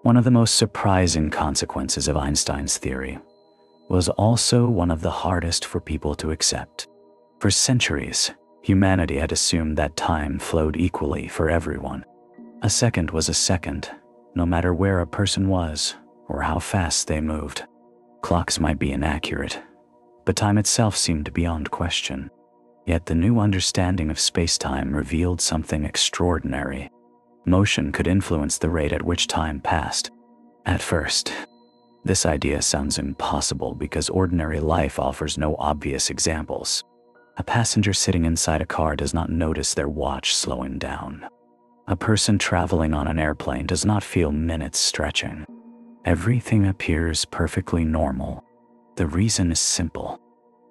One of the most surprising consequences of Einstein's theory was also one of the hardest for people to accept. For centuries, humanity had assumed that time flowed equally for everyone. A second was a second, no matter where a person was or how fast they moved. Clocks might be inaccurate, but time itself seemed beyond question. Yet the new understanding of space-time revealed something extraordinary. Motion could influence the rate at which time passed. At first, this idea sounds impossible because ordinary life offers no obvious examples. A passenger sitting inside a car does not notice their watch slowing down. A person traveling on an airplane does not feel minutes stretching. Everything appears perfectly normal. The reason is simple.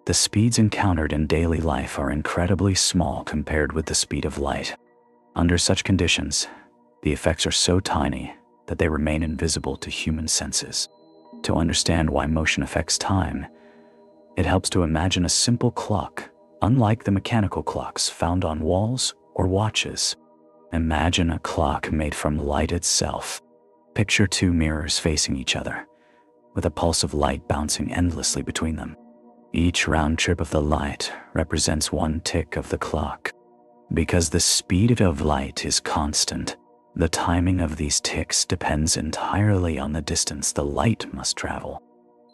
The speeds encountered in daily life are incredibly small compared with the speed of light. Under such conditions, the effects are so tiny that they remain invisible to human senses. To understand why motion affects time, it helps to imagine a simple clock, unlike the mechanical clocks found on walls or watches. Imagine a clock made from light itself. Picture two mirrors facing each other, with a pulse of light bouncing endlessly between them. Each round trip of the light represents one tick of the clock. Because the speed of light is constant, the timing of these ticks depends entirely on the distance the light must travel.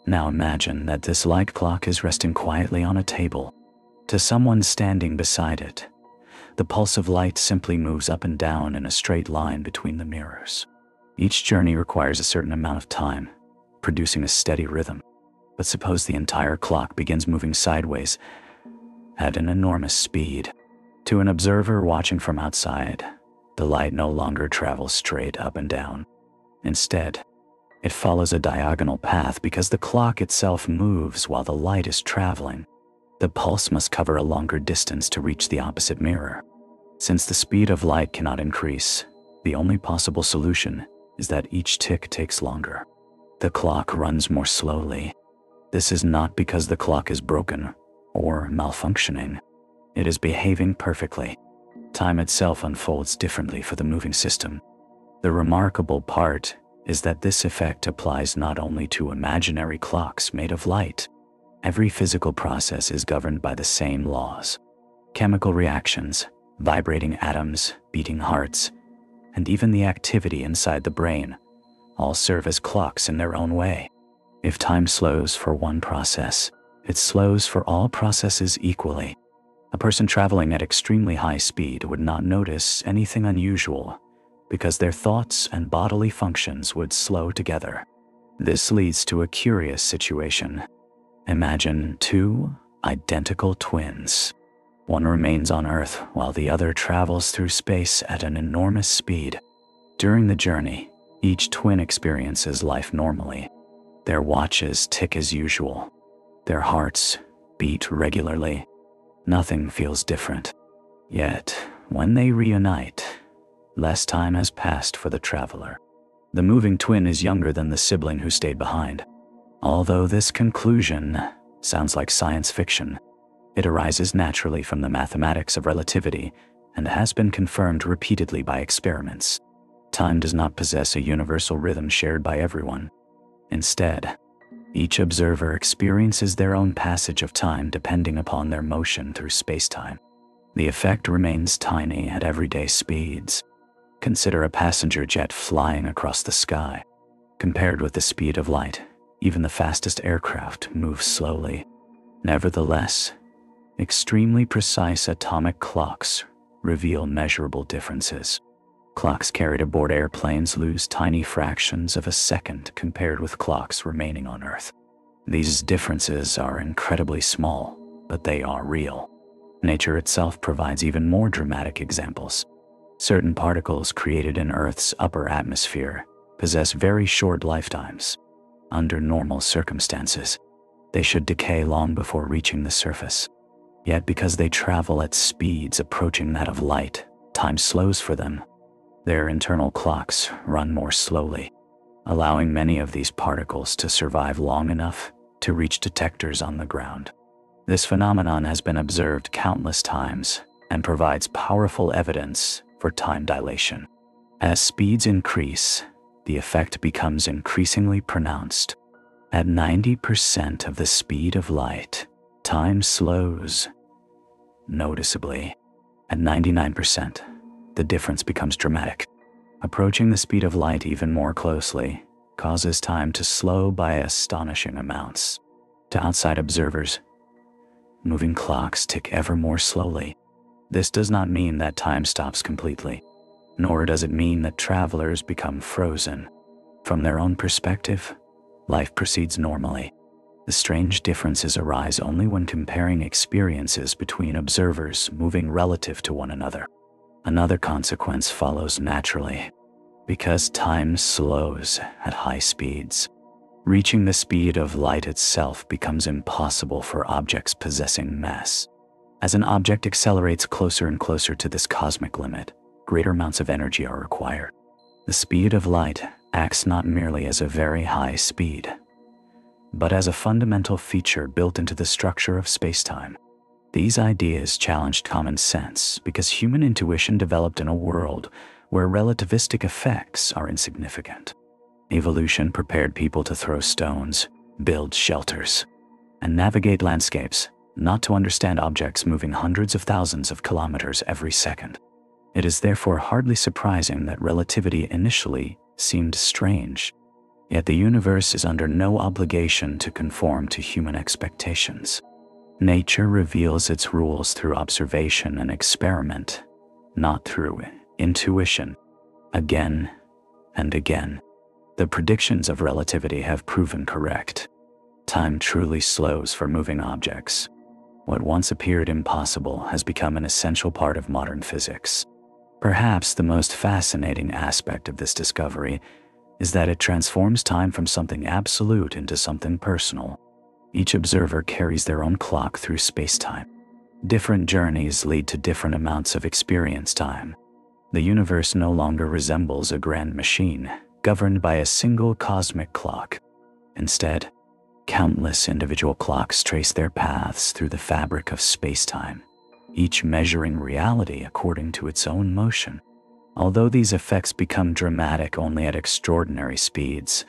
Now imagine that this light clock is resting quietly on a table. To someone standing beside it, the pulse of light simply moves up and down in a straight line between the mirrors. Each journey requires a certain amount of time, producing a steady rhythm. But suppose the entire clock begins moving sideways at an enormous speed. To an observer watching from outside, the light no longer travels straight up and down. Instead, it follows a diagonal path because the clock itself moves while the light is traveling. The pulse must cover a longer distance to reach the opposite mirror. Since the speed of light cannot increase, the only possible solution is that each tick takes longer. The clock runs more slowly. This is not because the clock is broken or malfunctioning. It is behaving perfectly. Time itself unfolds differently for the moving system. The remarkable part is that this effect applies not only to imaginary clocks made of light. Every physical process is governed by the same laws. Chemical reactions, vibrating atoms, beating hearts, and even the activity inside the brain all serve as clocks in their own way. If time slows for one process, it slows for all processes equally. A person traveling at extremely high speed would not notice anything unusual because their thoughts and bodily functions would slow together. This leads to a curious situation. Imagine two identical twins. One remains on Earth while the other travels through space at an enormous speed. During the journey, each twin experiences life normally. Their watches tick as usual. Their hearts beat regularly. Nothing feels different. Yet, when they reunite, less time has passed for the traveler. The moving twin is younger than the sibling who stayed behind. Although this conclusion sounds like science fiction, it arises naturally from the mathematics of relativity and has been confirmed repeatedly by experiments. Time does not possess a universal rhythm shared by everyone. Instead, each observer experiences their own passage of time depending upon their motion through spacetime. The effect remains tiny at everyday speeds. Consider a passenger jet flying across the sky. Compared with the speed of light, even the fastest aircraft moves slowly. Nevertheless, extremely precise atomic clocks reveal measurable differences. Clocks carried aboard airplanes lose tiny fractions of a second compared with clocks remaining on Earth. These differences are incredibly small, but they are real. Nature itself provides even more dramatic examples. Certain particles created in Earth's upper atmosphere possess very short lifetimes. Under normal circumstances, they should decay long before reaching the surface. Yet because they travel at speeds approaching that of light, time slows for them. Their internal clocks run more slowly, allowing many of these particles to survive long enough to reach detectors on the ground. This phenomenon has been observed countless times and provides powerful evidence for time dilation. As speeds increase, the effect becomes increasingly pronounced. At 90% of the speed of light, time slows noticeably. At 99%, the difference becomes dramatic. Approaching the speed of light even more closely causes time to slow by astonishing amounts. To outside observers, moving clocks tick ever more slowly. This does not mean that time stops completely, nor does it mean that travelers become frozen. From their own perspective, life proceeds normally. The strange differences arise only when comparing experiences between observers moving relative to one another. Another consequence follows naturally. Because time slows at high speeds, reaching the speed of light itself becomes impossible for objects possessing mass. As an object accelerates closer and closer to this cosmic limit, greater amounts of energy are required. The speed of light acts not merely as a very high speed, but as a fundamental feature built into the structure of spacetime. These ideas challenged common sense because human intuition developed in a world where relativistic effects are insignificant. Evolution prepared people to throw stones, build shelters, and navigate landscapes, not to understand objects moving hundreds of thousands of kilometers every second. It is therefore hardly surprising that relativity initially seemed strange. Yet the universe is under no obligation to conform to human expectations. Nature reveals its rules through observation and experiment, not through intuition. Again and again, the predictions of relativity have proven correct. Time truly slows for moving objects. What once appeared impossible has become an essential part of modern physics. Perhaps the most fascinating aspect of this discovery is that it transforms time from something absolute into something personal. Each observer carries their own clock through spacetime. Different journeys lead to different amounts of experience time. The universe no longer resembles a grand machine governed by a single cosmic clock. Instead, countless individual clocks trace their paths through the fabric of spacetime, each measuring reality according to its own motion. Although these effects become dramatic only at extraordinary speeds,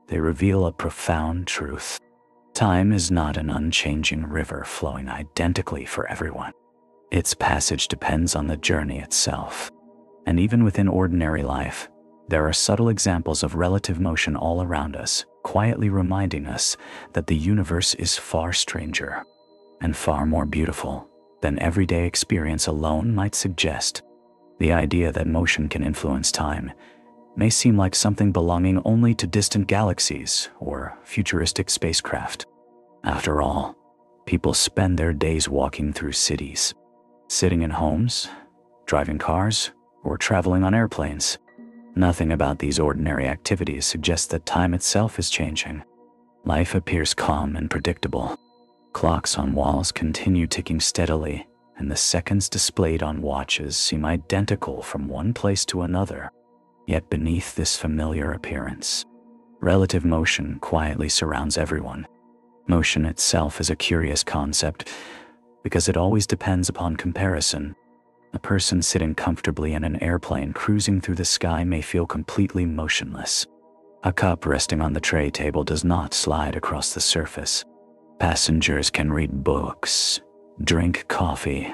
they reveal a profound truth. Time is not an unchanging river flowing identically for everyone. Its passage depends on the journey itself. And even within ordinary life, there are subtle examples of relative motion all around us, quietly reminding us that the universe is far stranger and far more beautiful than everyday experience alone might suggest. The idea that motion can influence time may seem like something belonging only to distant galaxies or futuristic spacecraft. After all, people spend their days walking through cities, sitting in homes, driving cars, or traveling on airplanes. Nothing about these ordinary activities suggests that time itself is changing. Life appears calm and predictable, Clocks on walls continue ticking steadily, and the seconds displayed on watches seem identical from one place to another. Yet beneath this familiar appearance, relative motion quietly surrounds everyone. Motion itself is a curious concept because it always depends upon comparison. A person sitting comfortably in an airplane cruising through the sky may feel completely motionless. A cup resting on the tray table does not slide across the surface. Passengers can read books, drink coffee,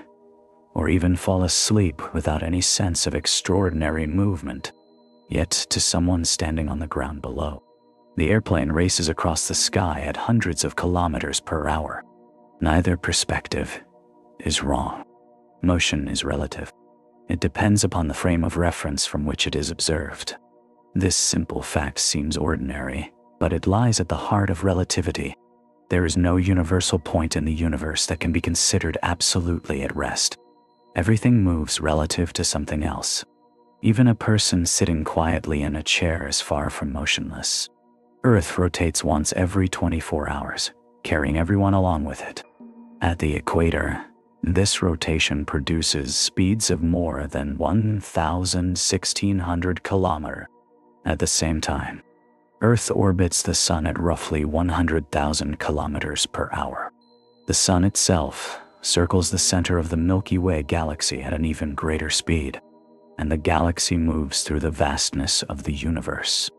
or even fall asleep without any sense of extraordinary movement. Yet to someone standing on the ground below, the airplane races across the sky at hundreds of kilometers per hour. Neither perspective is wrong. Motion is relative. It depends upon the frame of reference from which it is observed. This simple fact seems ordinary, but it lies at the heart of relativity. There is no universal point in the universe that can be considered absolutely at rest. Everything moves relative to something else. Even a person sitting quietly in a chair is far from motionless. Earth rotates once every 24 hours, carrying everyone along with it. At the equator, this rotation produces speeds of more than 1,1600 kilometers. At the same time, Earth orbits the Sun at roughly 100,000 kilometers per hour. The Sun itself circles the center of the Milky Way galaxy at an even greater speed, and the galaxy moves through the vastness of the universe.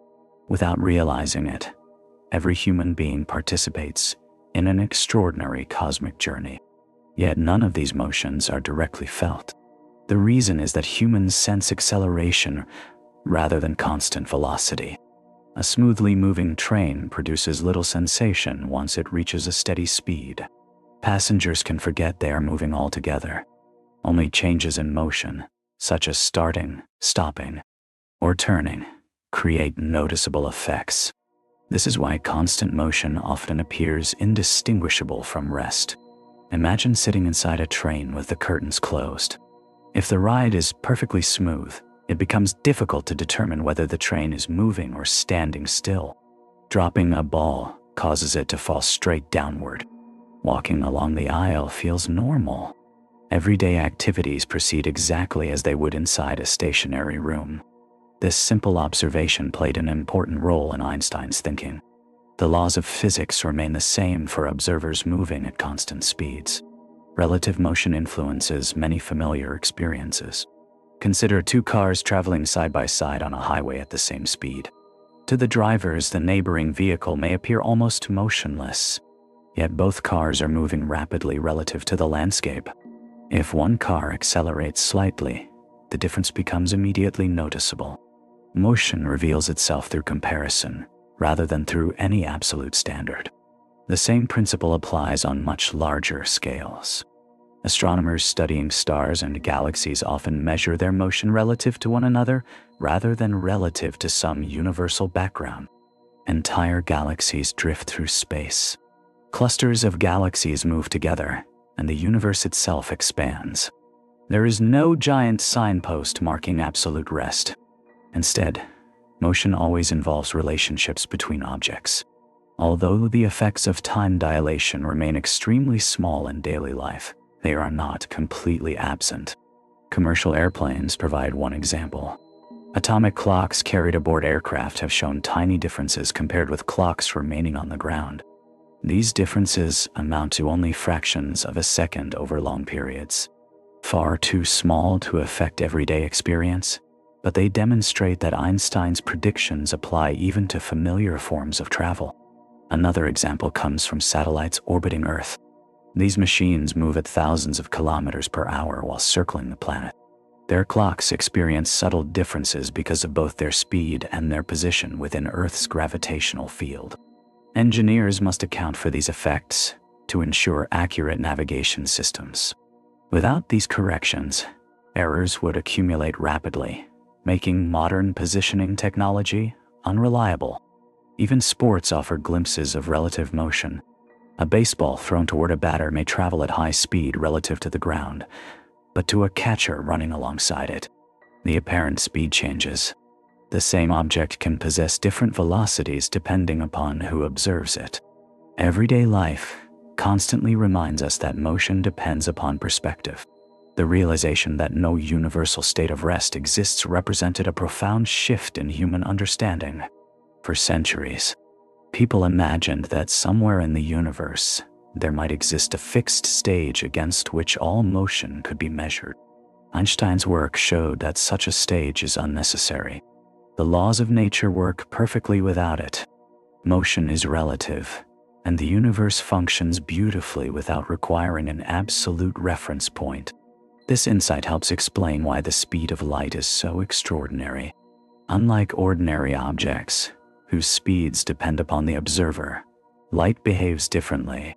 Without realizing it, every human being participates in an extraordinary cosmic journey. Yet none of these motions are directly felt. The reason is that humans sense acceleration rather than constant velocity. A smoothly moving train produces little sensation once it reaches a steady speed. Passengers can forget they are moving altogether. Only changes in motion, such as starting, stopping, or turning, create noticeable effects. This is why constant motion often appears indistinguishable from rest. Imagine sitting inside a train with the curtains closed. If the ride is perfectly smooth, it becomes difficult to determine whether the train is moving or standing still. Dropping a ball causes it to fall straight downward. Walking along the aisle feels normal. Everyday activities proceed exactly as they would inside a stationary room. This simple observation played an important role in Einstein's thinking. The laws of physics remain the same for observers moving at constant speeds. Relative motion influences many familiar experiences. Consider two cars traveling side by side on a highway at the same speed. To the drivers, the neighboring vehicle may appear almost motionless, yet both cars are moving rapidly relative to the landscape. If one car accelerates slightly, the difference becomes immediately noticeable. Motion reveals itself through comparison, rather than through any absolute standard. The same principle applies on much larger scales. Astronomers studying stars and galaxies often measure their motion relative to one another rather than relative to some universal background. Entire galaxies drift through space. Clusters of galaxies move together, and the universe itself expands. There is no giant signpost marking absolute rest. Instead, motion always involves relationships between objects. Although the effects of time dilation remain extremely small in daily life, they are not completely absent. Commercial airplanes provide one example. Atomic clocks carried aboard aircraft have shown tiny differences compared with clocks remaining on the ground. These differences amount to only fractions of a second over long periods. Far too small to affect everyday experience, but they demonstrate that Einstein's predictions apply even to familiar forms of travel. Another example comes from satellites orbiting Earth. These machines move at thousands of kilometers per hour while circling the planet. Their clocks experience subtle differences because of both their speed and their position within Earth's gravitational field. Engineers must account for these effects to ensure accurate navigation systems. Without these corrections, errors would accumulate rapidly, making modern positioning technology unreliable. Even sports offer glimpses of relative motion. A baseball thrown toward a batter may travel at high speed relative to the ground, but to a catcher running alongside it, the apparent speed changes. The same object can possess different velocities depending upon who observes it. Everyday life constantly reminds us that motion depends upon perspective. The realization that no universal state of rest exists represented a profound shift in human understanding. For centuries, people imagined that somewhere in the universe, there might exist a fixed stage against which all motion could be measured. Einstein's work showed that such a stage is unnecessary. The laws of nature work perfectly without it. Motion is relative, and the universe functions beautifully without requiring an absolute reference point. This insight helps explain why the speed of light is so extraordinary. Unlike ordinary objects, whose speeds depend upon the observer, light behaves differently.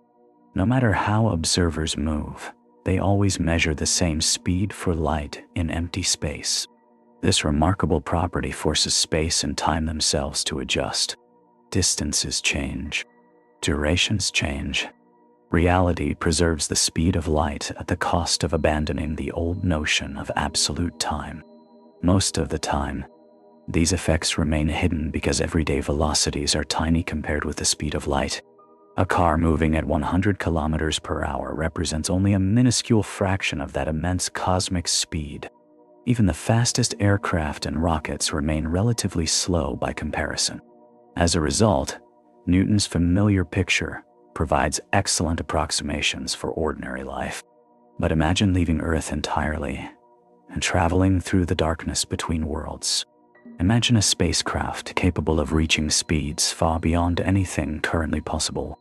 No matter how observers move, they always measure the same speed for light in empty space. This remarkable property forces space and time themselves to adjust. Distances change. Durations change. Reality preserves the speed of light at the cost of abandoning the old notion of absolute time. Most of the time, these effects remain hidden because everyday velocities are tiny compared with the speed of light. A car moving at 100 kilometers per hour represents only a minuscule fraction of that immense cosmic speed. Even the fastest aircraft and rockets remain relatively slow by comparison. As a result, Newton's familiar picture provides excellent approximations for ordinary life. But imagine leaving Earth entirely and traveling through the darkness between worlds. Imagine a spacecraft capable of reaching speeds far beyond anything currently possible.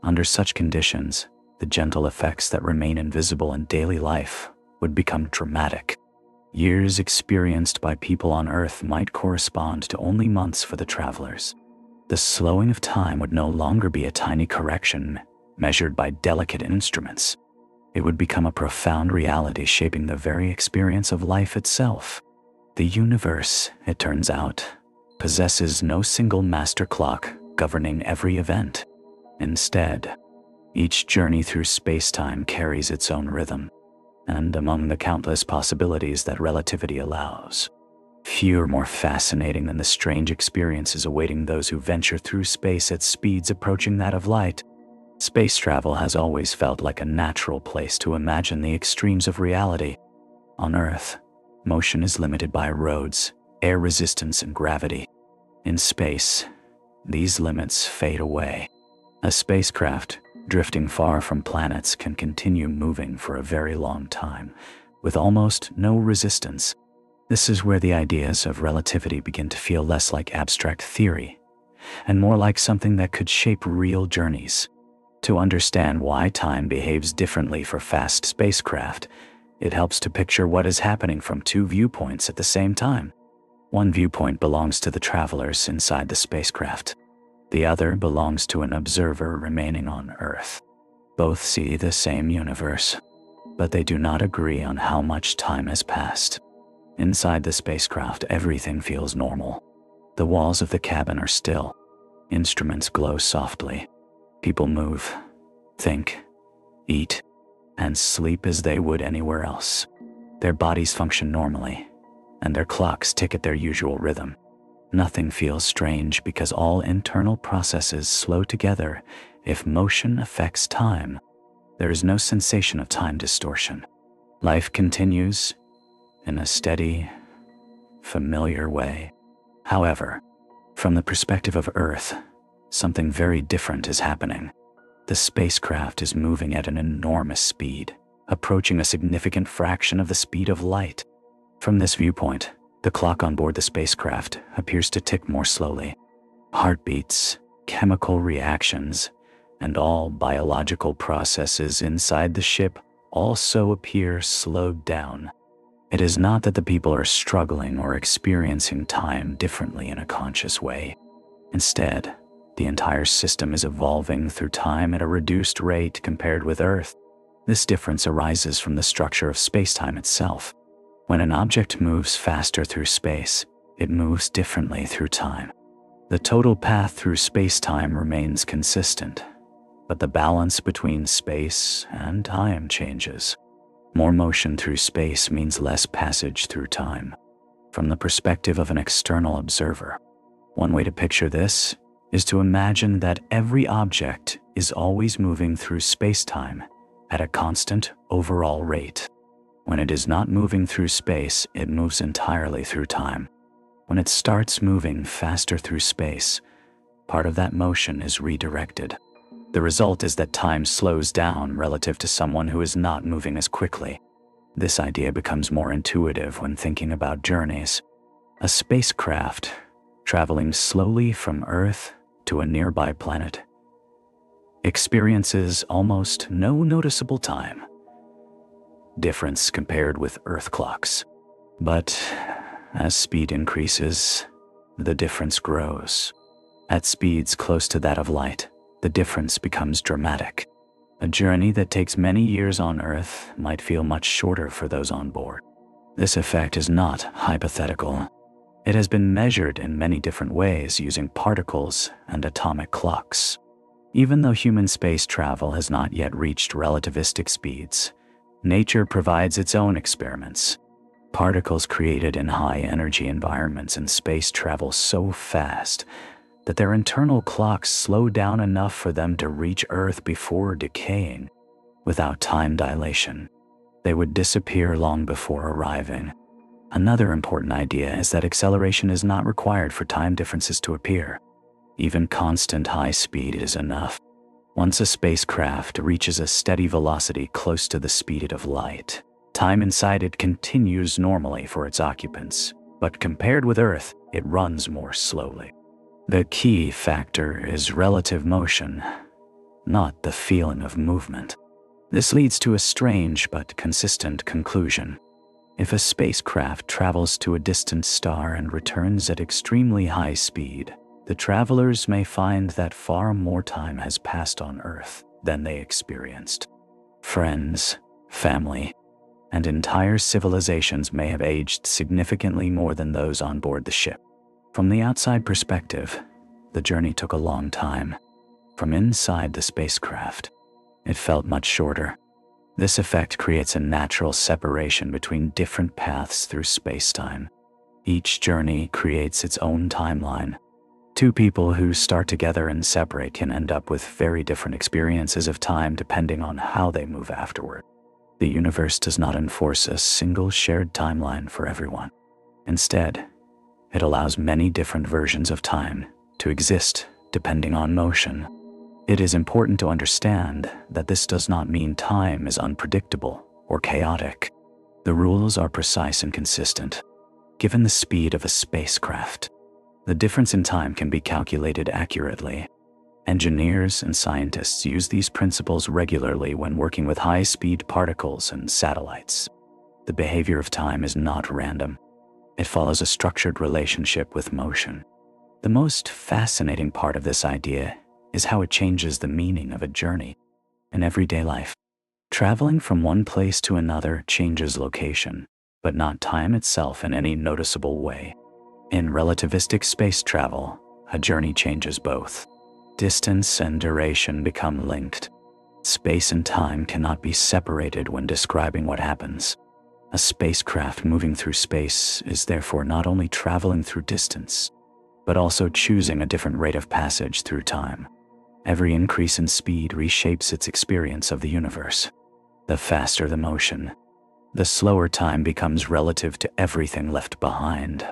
Under such conditions, the gentle effects that remain invisible in daily life would become dramatic. Years experienced by people on Earth might correspond to only months for the travelers. The slowing of time would no longer be a tiny correction measured by delicate instruments. It would become a profound reality shaping the very experience of life itself. The universe, it turns out, possesses no single master clock governing every event. Instead, each journey through space-time carries its own rhythm, and among the countless possibilities that relativity allows, few are more fascinating than the strange experiences awaiting those who venture through space at speeds approaching that of light. Space travel has always felt like a natural place to imagine the extremes of reality. On Earth, motion is limited by roads, air resistance, and gravity. In space, these limits fade away. A spacecraft drifting far from planets can continue moving for a very long time, with almost no resistance. This is where the ideas of relativity begin to feel less like abstract theory, and more like something that could shape real journeys. To understand why time behaves differently for fast spacecraft, it helps to picture what is happening from two viewpoints at the same time. One viewpoint belongs to the travelers inside the spacecraft. The other belongs to an observer remaining on Earth. Both see the same universe, but they do not agree on how much time has passed. Inside the spacecraft, everything feels normal. The walls of the cabin are still. Instruments glow softly. People move, think, eat, and sleep as they would anywhere else. Their bodies function normally, and their clocks tick at their usual rhythm. Nothing feels strange because all internal processes slow together. If motion affects time, there is no sensation of time distortion. Life continues in a steady, familiar way. However, from the perspective of Earth, something very different is happening. The spacecraft is moving at an enormous speed, approaching a significant fraction of the speed of light. From this viewpoint, the clock on board the spacecraft appears to tick more slowly. Heartbeats, chemical reactions, and all biological processes inside the ship also appear slowed down. It is not that the people are struggling or experiencing time differently in a conscious way. Instead, the entire system is evolving through time at a reduced rate compared with Earth. This difference arises from the structure of spacetime itself. When an object moves faster through space, it moves differently through time. The total path through spacetime remains consistent, but the balance between space and time changes. More motion through space means less passage through time. From the perspective of an external observer, one way to picture this is to imagine that every object is always moving through space-time at a constant overall rate. When it is not moving through space, it moves entirely through time. When it starts moving faster through space, part of that motion is redirected. The result is that time slows down relative to someone who is not moving as quickly. This idea becomes more intuitive when thinking about journeys. A spacecraft traveling slowly from Earth to a nearby planet experiences almost no noticeable time difference compared with Earth clocks. But as speed increases, the difference grows. At speeds close to that of light, the difference becomes dramatic. A journey that takes many years on Earth might feel much shorter for those on board. This effect is not hypothetical. It has been measured in many different ways using particles and atomic clocks. Even though human space travel has not yet reached relativistic speeds, nature provides its own experiments. Particles created in high-energy environments in space travel so fast that their internal clocks slow down enough for them to reach Earth before decaying. Without time dilation, they would disappear long before arriving. Another important idea is that acceleration is not required for time differences to appear. Even constant high speed is enough. Once a spacecraft reaches a steady velocity close to the speed of light, time inside it continues normally for its occupants, but compared with Earth, it runs more slowly. The key factor is relative motion, not the feeling of movement. This leads to a strange but consistent conclusion. If a spacecraft travels to a distant star and returns at extremely high speed, the travelers may find that far more time has passed on Earth than they experienced. Friends, family, and entire civilizations may have aged significantly more than those on board the ship. From the outside perspective, the journey took a long time. From inside the spacecraft, it felt much shorter. This effect creates a natural separation between different paths through space-time. Each journey creates its own timeline. Two people who start together and separate can end up with very different experiences of time depending on how they move afterward. The universe does not enforce a single shared timeline for everyone. Instead, it allows many different versions of time to exist depending on motion. It is important to understand that this does not mean time is unpredictable or chaotic. The rules are precise and consistent. Given the speed of a spacecraft, the difference in time can be calculated accurately. Engineers and scientists use these principles regularly when working with high-speed particles and satellites. The behavior of time is not random. It follows a structured relationship with motion. The most fascinating part of this idea is how it changes the meaning of a journey. In everyday life, traveling from one place to another changes location, but not time itself in any noticeable way. In relativistic space travel, a journey changes both. Distance and duration become linked. Space and time cannot be separated when describing what happens. A spacecraft moving through space is therefore not only traveling through distance, but also choosing a different rate of passage through time. Every increase in speed reshapes its experience of the universe. The faster the motion, the slower time becomes relative to everything left behind.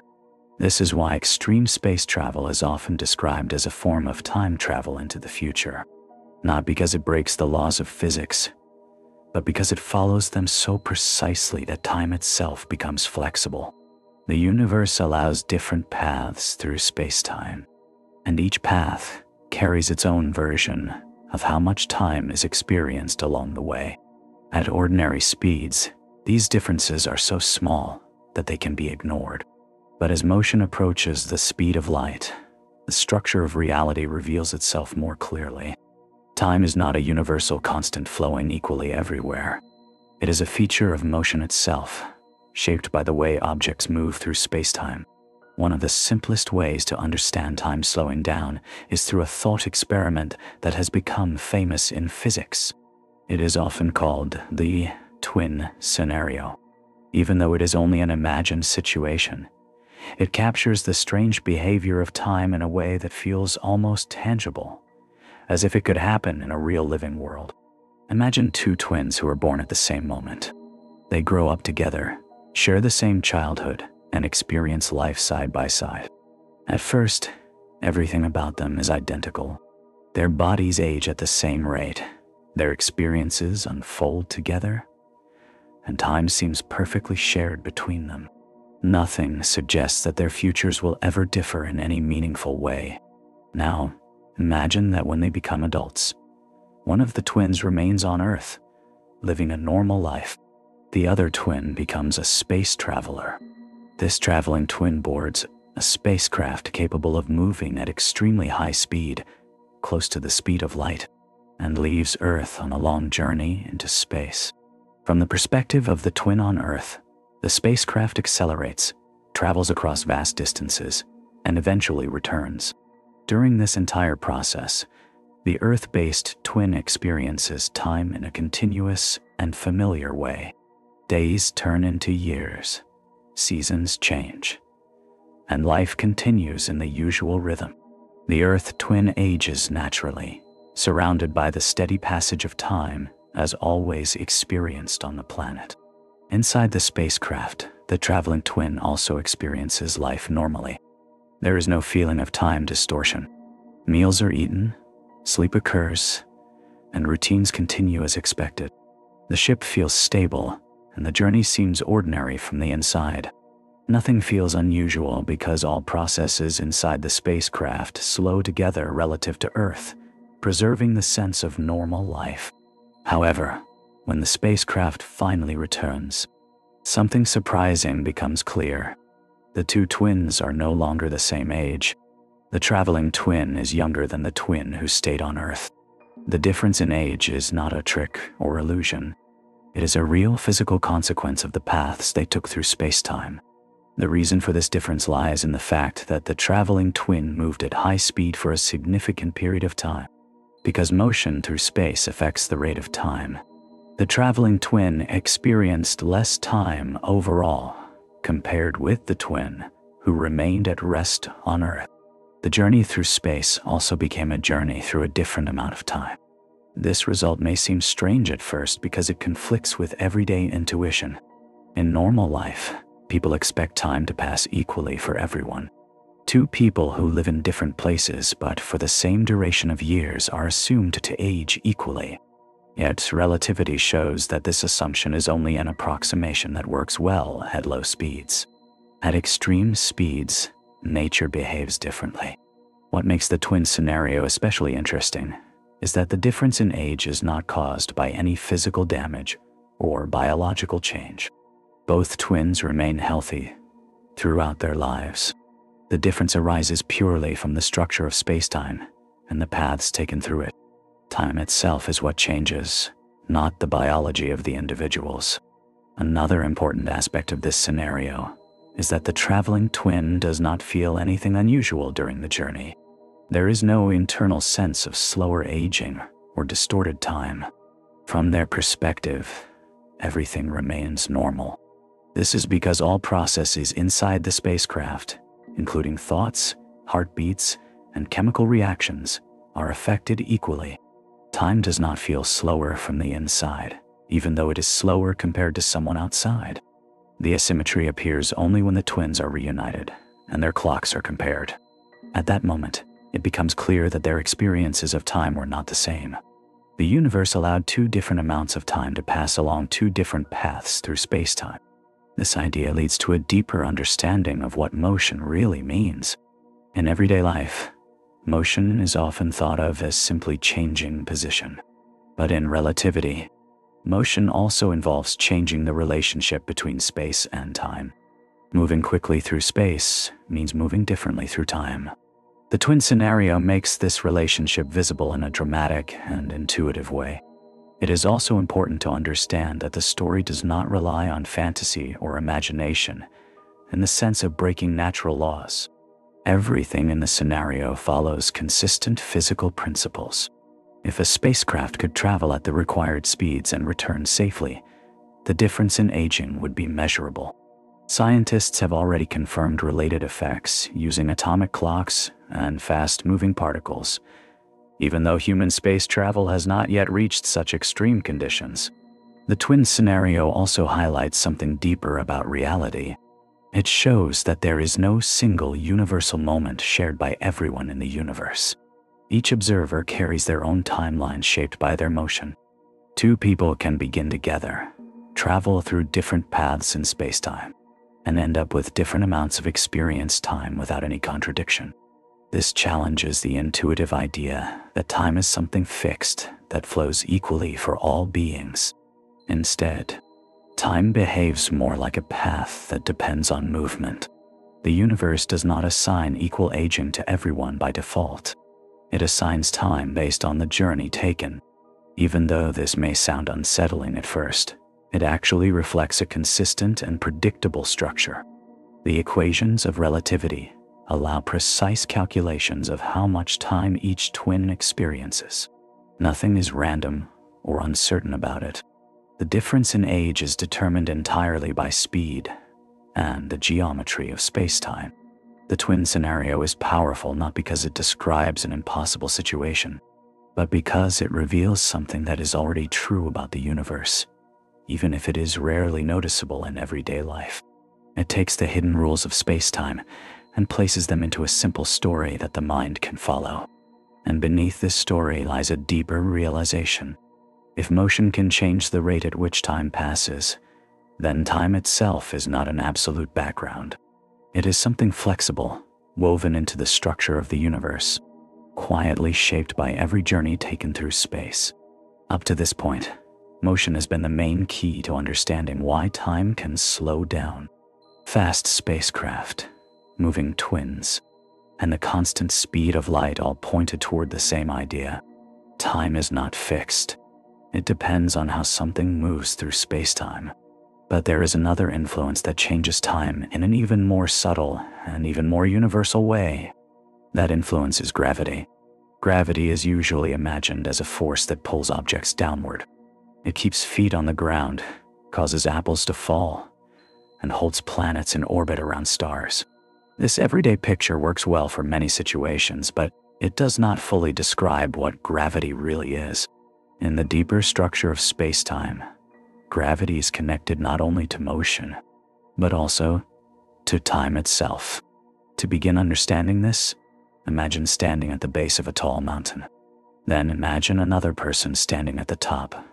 This is why extreme space travel is often described as a form of time travel into the future. Not because it breaks the laws of physics, but because it follows them so precisely that time itself becomes flexible. The universe allows different paths through space-time, and each path carries its own version of how much time is experienced along the way. At ordinary speeds, these differences are so small that they can be ignored. But as motion approaches the speed of light, the structure of reality reveals itself more clearly. Time is not a universal constant flowing equally everywhere. It is a feature of motion itself, shaped by the way objects move through space-time. One of the simplest ways to understand time slowing down is through a thought experiment that has become famous in physics. It is often called the twin scenario. Even though it is only an imagined situation, it captures the strange behavior of time in a way that feels almost tangible. as if it could happen in a real living world. Imagine two twins who are born at the same moment. They grow up together, share the same childhood, and experience life side by side. At first, everything about them is identical. Their bodies age at the same rate, their experiences unfold together, and time seems perfectly shared between them. Nothing suggests that their futures will ever differ in any meaningful way. Now, imagine that when they become adults, one of the twins remains on Earth, living a normal life. The other twin becomes a space traveler. This traveling twin boards a spacecraft capable of moving at extremely high speed, close to the speed of light, and leaves Earth on a long journey into space. From the perspective of the twin on Earth, the spacecraft accelerates, travels across vast distances, and eventually returns. During this entire process, the Earth-based twin experiences time in a continuous and familiar way. Days turn into years, seasons change, and life continues in the usual rhythm. The Earth twin ages naturally, surrounded by the steady passage of time as always experienced on the planet. Inside the spacecraft, the traveling twin also experiences life normally. There is no feeling of time distortion. Meals are eaten, sleep occurs, and routines continue as expected. The ship feels stable, and the journey seems ordinary from the inside. Nothing feels unusual because all processes inside the spacecraft slow together relative to Earth, preserving the sense of normal life. However, when the spacecraft finally returns, something surprising becomes clear. The two twins are no longer the same age. The traveling twin is younger than the twin who stayed on Earth. The difference in age is not a trick or illusion. It is a real physical consequence of the paths they took through spacetime. The reason for this difference lies in the fact that the traveling twin moved at high speed for a significant period of time. Because motion through space affects the rate of time, the traveling twin experienced less time overall compared with the twin who remained at rest on Earth. The journey through space also became a journey through a different amount of time. This result may seem strange at first because it conflicts with everyday intuition. In normal life, people expect time to pass equally for everyone. Two people who live in different places but for the same duration of years are assumed to age equally. Yet relativity shows that this assumption is only an approximation that works well at low speeds. At extreme speeds, nature behaves differently. What makes the twin scenario especially interesting is that the difference in age is not caused by any physical damage or biological change. Both twins remain healthy throughout their lives. The difference arises purely from the structure of spacetime and the paths taken through it. Time itself is what changes, not the biology of the individuals. Another important aspect of this scenario is that the traveling twin does not feel anything unusual during the journey. There is no internal sense of slower aging or distorted time. From their perspective, everything remains normal. This is because all processes inside the spacecraft, including thoughts, heartbeats, and chemical reactions, are affected equally. Time does not feel slower from the inside, even though it is slower compared to someone outside. The asymmetry appears only when the twins are reunited and their clocks are compared. At that moment, it becomes clear that their experiences of time were not the same. The universe allowed two different amounts of time to pass along two different paths through spacetime. This idea leads to a deeper understanding of what motion really means. In everyday life, motion is often thought of as simply changing position. But in relativity, motion also involves changing the relationship between space and time. Moving quickly through space means moving differently through time. The twin scenario makes this relationship visible in a dramatic and intuitive way. It is also important to understand that the story does not rely on fantasy or imagination in the sense of breaking natural laws. Everything in the scenario follows consistent physical principles. If a spacecraft could travel at the required speeds and return safely, the difference in aging would be measurable. Scientists have already confirmed related effects using atomic clocks and fast-moving particles, even though human space travel has not yet reached such extreme conditions. The twin scenario also highlights something deeper about reality. It shows that there is no single universal moment shared by everyone in the universe. Each observer carries their own timeline shaped by their motion. Two people can begin together, travel through different paths in spacetime, and end up with different amounts of experienced time without any contradiction. This challenges the intuitive idea that time is something fixed that flows equally for all beings. Instead, time behaves more like a path that depends on movement. The universe does not assign equal aging to everyone by default. It assigns time based on the journey taken. Even though this may sound unsettling at first, it actually reflects a consistent and predictable structure. The equations of relativity allow precise calculations of how much time each twin experiences. Nothing is random or uncertain about it. The difference in age is determined entirely by speed and the geometry of spacetime. The twin scenario is powerful not because it describes an impossible situation, but because it reveals something that is already true about the universe, even if it is rarely noticeable in everyday life. It takes the hidden rules of spacetime and places them into a simple story that the mind can follow. And beneath this story lies a deeper realization. If motion can change the rate at which time passes, then time itself is not an absolute background. It is something flexible, woven into the structure of the universe, quietly shaped by every journey taken through space. Up to this point, motion has been the main key to understanding why time can slow down. Fast spacecraft, moving twins, and the constant speed of light all pointed toward the same idea. Time is not fixed. It depends on how something moves through spacetime. But there is another influence that changes time in an even more subtle and even more universal way. That influence is gravity. Gravity is usually imagined as a force that pulls objects downward. It keeps feet on the ground, causes apples to fall, and holds planets in orbit around stars. This everyday picture works well for many situations, but it does not fully describe what gravity really is. In the deeper structure of spacetime, gravity is connected not only to motion, but also to time itself. To begin understanding this, imagine standing at the base of a tall mountain. Then imagine another person standing at the top.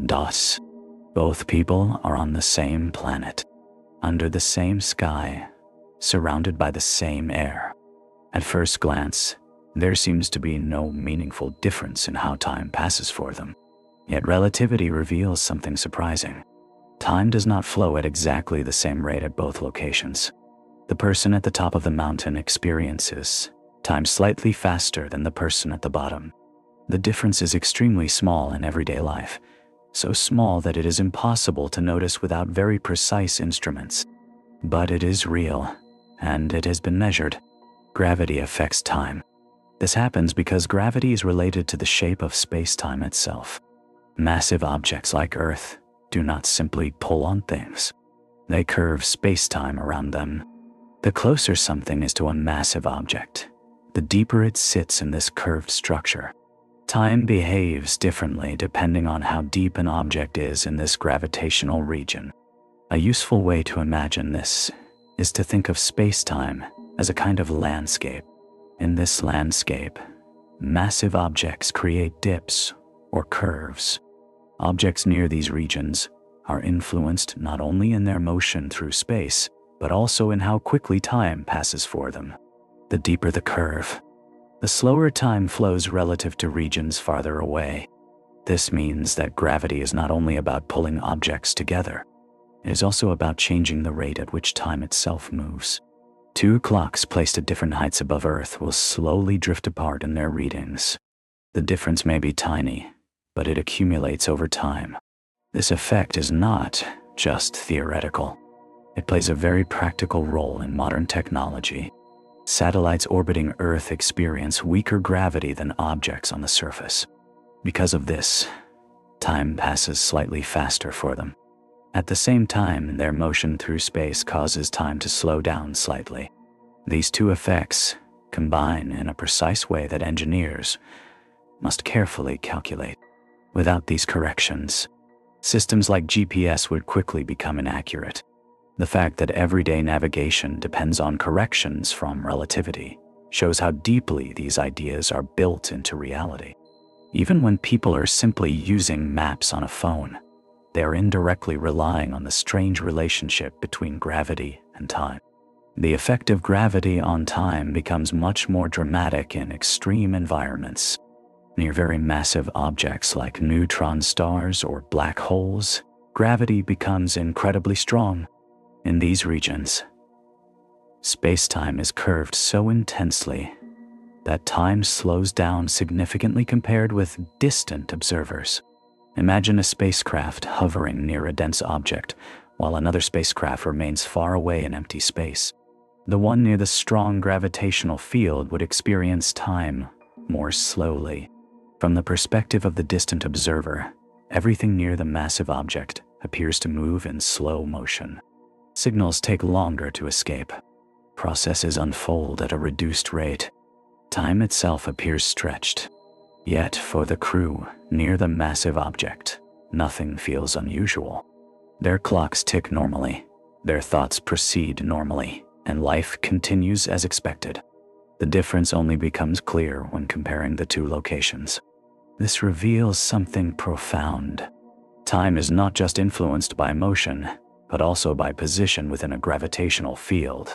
DOS. Both people are on the same planet, under the same sky, surrounded by the same air. At first glance, there seems to be no meaningful difference in how time passes for them. Yet relativity reveals something surprising. Time does not flow at exactly the same rate at both locations. The person at the top of the mountain experiences time slightly faster than the person at the bottom. The difference is extremely small in everyday life, so small that it is impossible to notice without very precise instruments. But it is real, and it has been measured. Gravity affects time. This happens because gravity is related to the shape of spacetime itself. Massive objects like Earth do not simply pull on things. They curve spacetime around them. The closer something is to a massive object, the deeper it sits in this curved structure. Time behaves differently depending on how deep an object is in this gravitational region. A useful way to imagine this is to think of spacetime as a kind of landscape. In this landscape, massive objects create dips or curves. Objects near these regions are influenced not only in their motion through space, but also in how quickly time passes for them. The deeper the curve, the slower time flows relative to regions farther away. This means that gravity is not only about pulling objects together, it is also about changing the rate at which time itself moves. Two clocks placed at different heights above Earth will slowly drift apart in their readings. The difference may be tiny, but it accumulates over time. This effect is not just theoretical. It plays a very practical role in modern technology. Satellites orbiting Earth experience weaker gravity than objects on the surface. Because of this, time passes slightly faster for them. At the same time, their motion through space causes time to slow down slightly. These two effects combine in a precise way that engineers, must carefully calculate. Without these corrections, systems like GPS would quickly become inaccurate. The fact that everyday navigation depends on corrections from relativity shows how deeply these ideas are built into reality. Even when people are simply using maps on a phone, they are indirectly relying on the strange relationship between gravity and time. The effect of gravity on time becomes much more dramatic in extreme environments. Near very massive objects like neutron stars or black holes, gravity becomes incredibly strong. In these regions, space-time is curved so intensely that time slows down significantly compared with distant observers. Imagine a spacecraft hovering near a dense object while another spacecraft remains far away in empty space. The one near the strong gravitational field would experience time more slowly. From the perspective of the distant observer, everything near the massive object appears to move in slow motion. Signals take longer to escape. Processes unfold at a reduced rate. Time itself appears stretched. Yet for the crew near the massive object, nothing feels unusual. Their clocks tick normally, their thoughts proceed normally, and life continues as expected. The difference only becomes clear when comparing the two locations. This reveals something profound. Time is not just influenced by motion, but also by position within a gravitational field.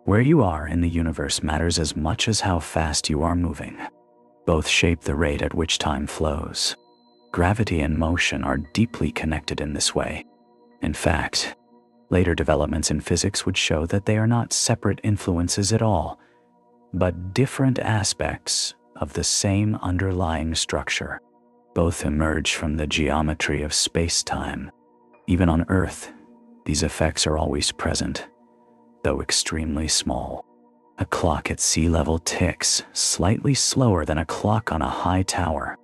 Where you are in the universe matters as much as how fast you are moving. Both shape the rate at which time flows. Gravity and motion are deeply connected in this way. In fact, later developments in physics would show that they are not separate influences at all, but different aspects of the same underlying structure. Both emerge from the geometry of space-time. Even on Earth, these effects are always present, though extremely small. A clock at sea level ticks slightly slower than a clock on a high tower.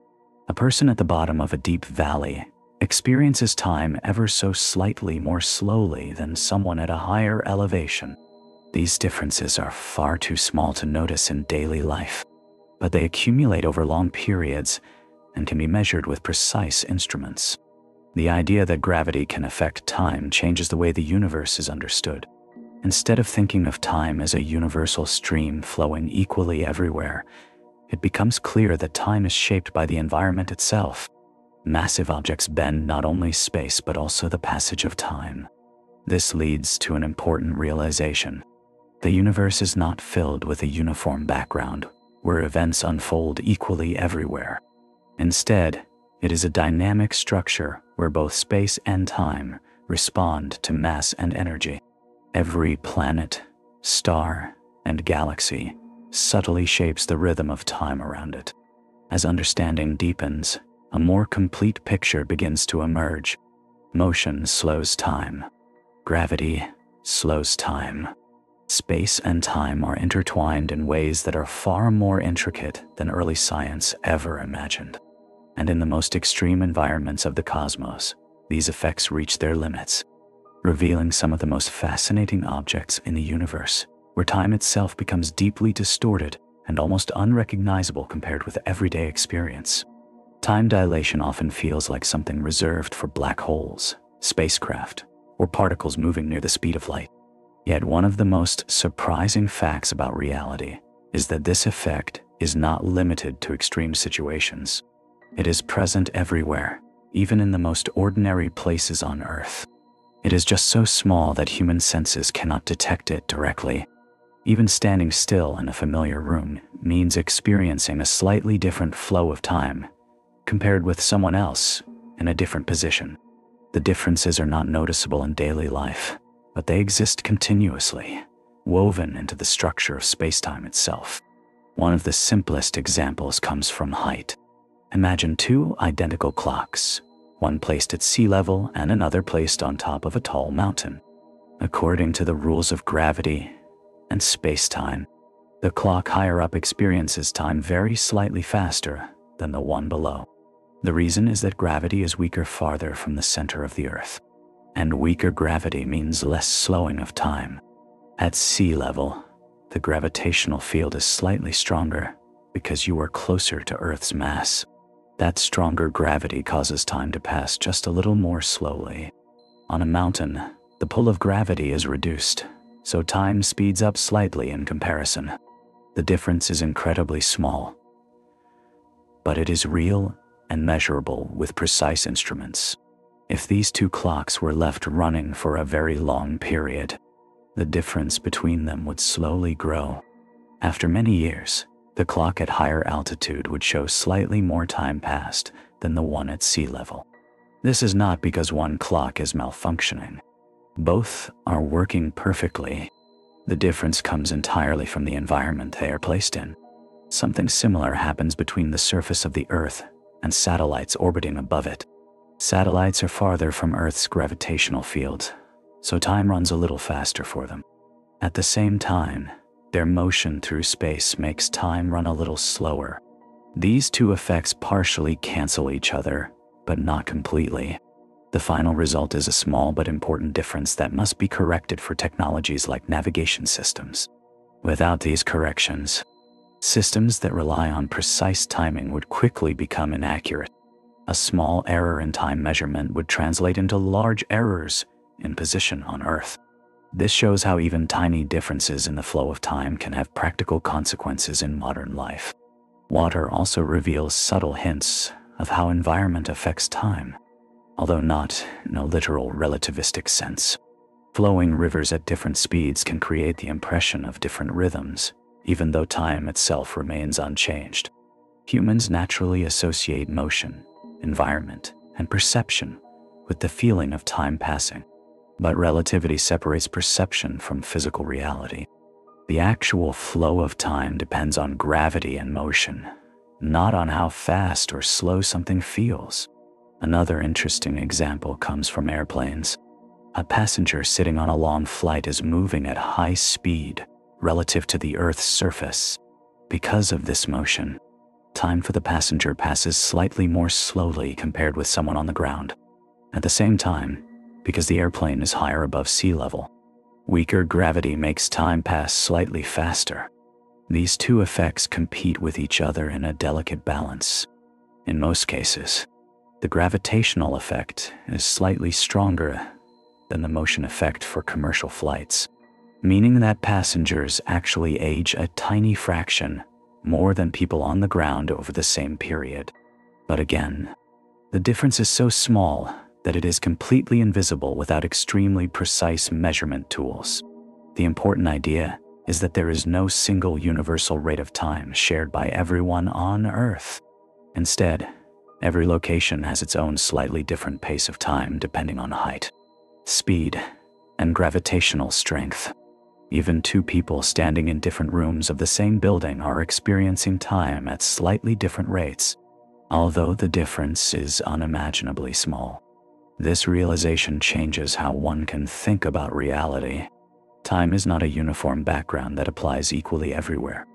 A person at the bottom of a deep valley experiences time ever so slightly more slowly than someone at a higher elevation. These differences are far too small to notice in daily life, but they accumulate over long periods and can be measured with precise instruments. The idea that gravity can affect time changes the way the universe is understood. Instead of thinking of time as a universal stream flowing equally everywhere, it becomes clear that time is shaped by the environment itself. Massive objects bend not only space but also the passage of time. This leads to an important realization. The universe is not filled with a uniform background where events unfold equally everywhere. Instead, it is a dynamic structure where both space and time respond to mass and energy. Every planet, star, and galaxy subtly shapes the rhythm of time around it. As understanding deepens, a more complete picture begins to emerge. Motion slows time. Gravity slows time. Space and time are intertwined in ways that are far more intricate than early science ever imagined. And in the most extreme environments of the cosmos, these effects reach their limits, revealing some of the most fascinating objects in the universe, where time itself becomes deeply distorted and almost unrecognizable compared with everyday experience. Time dilation often feels like something reserved for black holes, spacecraft, or particles moving near the speed of light. Yet one of the most surprising facts about reality is that this effect is not limited to extreme situations. It is present everywhere, even in the most ordinary places on Earth. It is just so small that human senses cannot detect it directly. Even standing still in a familiar room means experiencing a slightly different flow of time compared with someone else in a different position. The differences are not noticeable in daily life, but they exist continuously, woven into the structure of space-time itself. One of the simplest examples comes from height. Imagine two identical clocks, one placed at sea level and another placed on top of a tall mountain. According to the rules of gravity and space-time, the clock higher up experiences time very slightly faster than the one below. The reason is that gravity is weaker farther from the center of the Earth, and weaker gravity means less slowing of time. At sea level, the gravitational field is slightly stronger because you are closer to Earth's mass. That stronger gravity causes time to pass just a little more slowly. On a mountain, the pull of gravity is reduced, so time speeds up slightly in comparison. The difference is incredibly small, but it is real and measurable with precise instruments. If these two clocks were left running for a very long period, the difference between them would slowly grow. After many years, the clock at higher altitude would show slightly more time passed than the one at sea level. This is not because one clock is malfunctioning. Both are working perfectly. The difference comes entirely from the environment they are placed in. Something similar happens between the surface of the Earth and satellites orbiting above it. Satellites are farther from Earth's gravitational field, so time runs a little faster for them. At the same time, their motion through space makes time run a little slower. These two effects partially cancel each other, but not completely. The final result is a small but important difference that must be corrected for technologies like navigation systems. Without these corrections, systems that rely on precise timing would quickly become inaccurate. A small error in time measurement would translate into large errors in position on Earth. This shows how even tiny differences in the flow of time can have practical consequences in modern life. Water also reveals subtle hints of how environment affects time, although not in a literal relativistic sense. Flowing rivers at different speeds can create the impression of different rhythms, even though time itself remains unchanged. Humans naturally associate motion, environment, and perception with the feeling of time passing. But relativity separates perception from physical reality. The actual flow of time depends on gravity and motion, not on how fast or slow something feels. Another interesting example comes from airplanes. A passenger sitting on a long flight is moving at high speed relative to the Earth's surface. Because of this motion, time for the passenger passes slightly more slowly compared with someone on the ground. At the same time, because the airplane is higher above sea level, weaker gravity makes time pass slightly faster. These two effects compete with each other in a delicate balance. In most cases, the gravitational effect is slightly stronger than the motion effect for commercial flights, meaning that passengers actually age a tiny fraction more than people on the ground over the same period. But again, the difference is so small that it is completely invisible without extremely precise measurement tools. The important idea is that there is no single universal rate of time shared by everyone on Earth. Instead, every location has its own slightly different pace of time depending on height, speed, and gravitational strength. Even two people standing in different rooms of the same building are experiencing time at slightly different rates, although the difference is unimaginably small. This realization changes how one can think about reality. Time is not a uniform background that applies equally everywhere.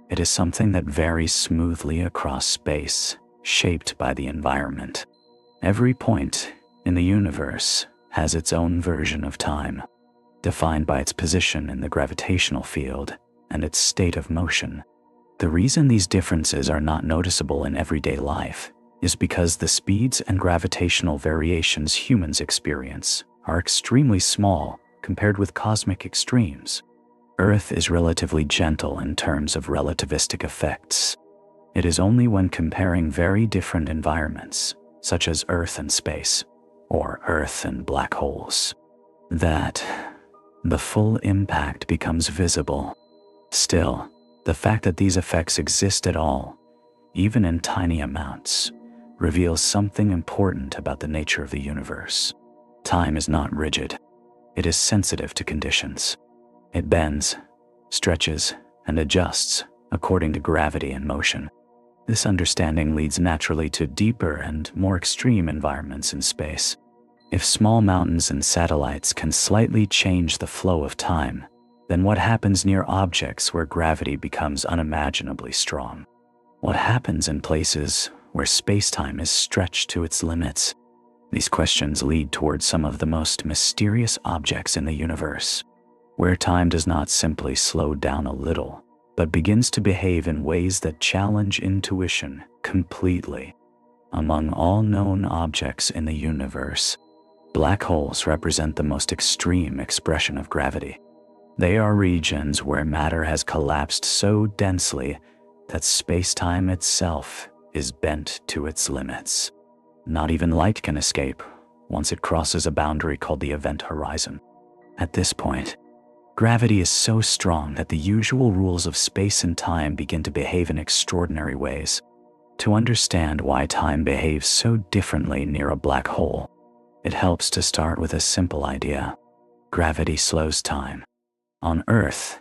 It is something that varies smoothly across space, shaped by the environment. Every point in the universe has its own version of time, defined by its position in the gravitational field and its state of motion. The reason these differences are not noticeable in everyday life is because the speeds and gravitational variations humans experience are extremely small compared with cosmic extremes. Earth is relatively gentle in terms of relativistic effects. It is only when comparing very different environments, such as Earth and space, or Earth and black holes, that the full impact becomes visible. Still, the fact that these effects exist at all, even in tiny amounts, reveals something important about the nature of the universe. Time is not rigid. It is sensitive to conditions. It bends, stretches, and adjusts according to gravity and motion. This understanding leads naturally to deeper and more extreme environments in space. If small mountains and satellites can slightly change the flow of time, then what happens near objects where gravity becomes unimaginably strong? What happens in places where spacetime is stretched to its limits? These questions lead towards some of the most mysterious objects in the universe, where time does not simply slow down a little, but begins to behave in ways that challenge intuition completely. Among all known objects in the universe, black holes represent the most extreme expression of gravity. They are regions where matter has collapsed so densely that space-time itself is bent to its limits. Not even light can escape once it crosses a boundary called the event horizon. At this point, gravity is so strong that the usual rules of space and time begin to behave in extraordinary ways. To understand why time behaves so differently near a black hole, it helps to start with a simple idea. Gravity slows time. On Earth,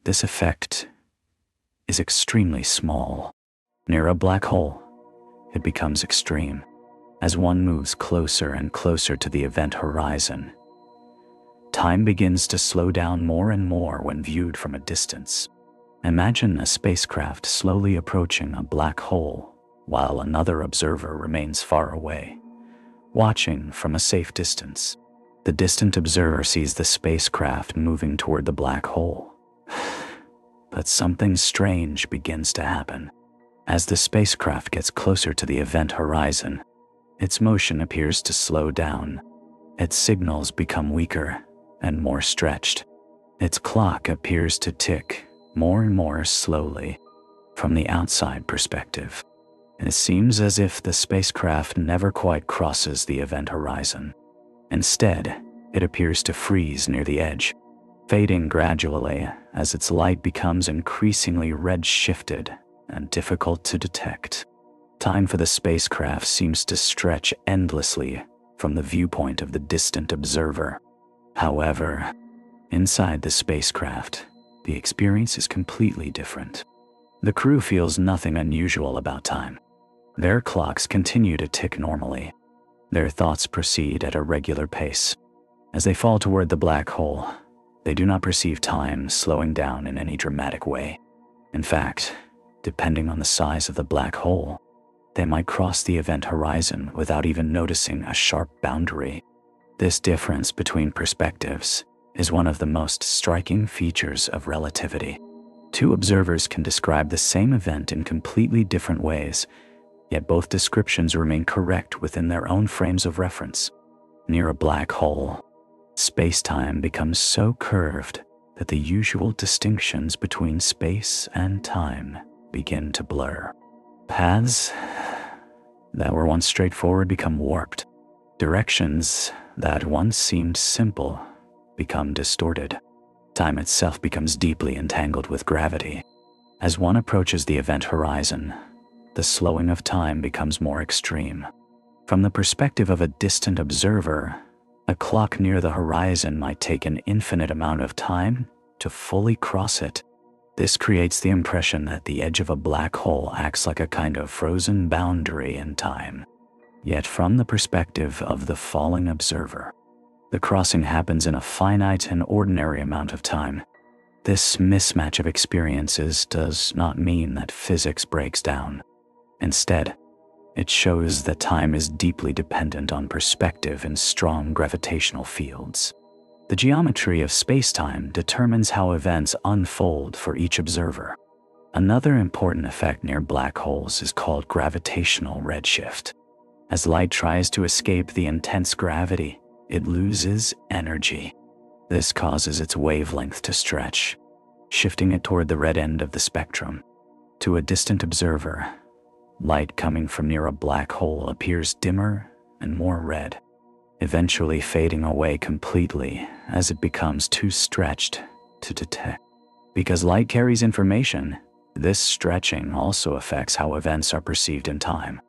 this effect is extremely small. Near a black hole, it becomes extreme. As one moves closer and closer to the event horizon, time begins to slow down more and more when viewed from a distance. Imagine a spacecraft slowly approaching a black hole while another observer remains far away, watching from a safe distance. The distant observer sees the spacecraft moving toward the black hole. But something strange begins to happen. As the spacecraft gets closer to the event horizon, its motion appears to slow down. Its signals become weaker and more stretched. Its clock appears to tick more and more slowly. From the outside perspective, it seems as if the spacecraft never quite crosses the event horizon. Instead, it appears to freeze near the edge, fading gradually as its light becomes increasingly red-shifted and difficult to detect. Time for the spacecraft seems to stretch endlessly from the viewpoint of the distant observer. However, inside the spacecraft, the experience is completely different. The crew feels nothing unusual about time. Their clocks continue to tick normally. Their thoughts proceed at a regular pace. As they fall toward the black hole, they do not perceive time slowing down in any dramatic way. In fact, depending on the size of the black hole, they might cross the event horizon without even noticing a sharp boundary. This difference between perspectives is one of the most striking features of relativity. Two observers can describe the same event in completely different ways, yet both descriptions remain correct within their own frames of reference. Near a black hole, space-time becomes so curved that the usual distinctions between space and time begin to blur. Paths that were once straightforward become warped. Directions that once seemed simple become distorted. Time itself becomes deeply entangled with gravity. As one approaches the event horizon, the slowing of time becomes more extreme. From the perspective of a distant observer, a clock near the horizon might take an infinite amount of time to fully cross it. This creates the impression that the edge of a black hole acts like a kind of frozen boundary in time. Yet from the perspective of the falling observer, the crossing happens in a finite and ordinary amount of time. This mismatch of experiences does not mean that physics breaks down. Instead, it shows that time is deeply dependent on perspective in strong gravitational fields. The geometry of space-time determines how events unfold for each observer. Another important effect near black holes is called gravitational redshift. As light tries to escape the intense gravity, it loses energy. This causes its wavelength to stretch, shifting it toward the red end of the spectrum. To a distant observer, light coming from near a black hole appears dimmer and more red, eventually fading away completely as it becomes too stretched to detect. Because light carries information, this stretching also affects how events are perceived in time.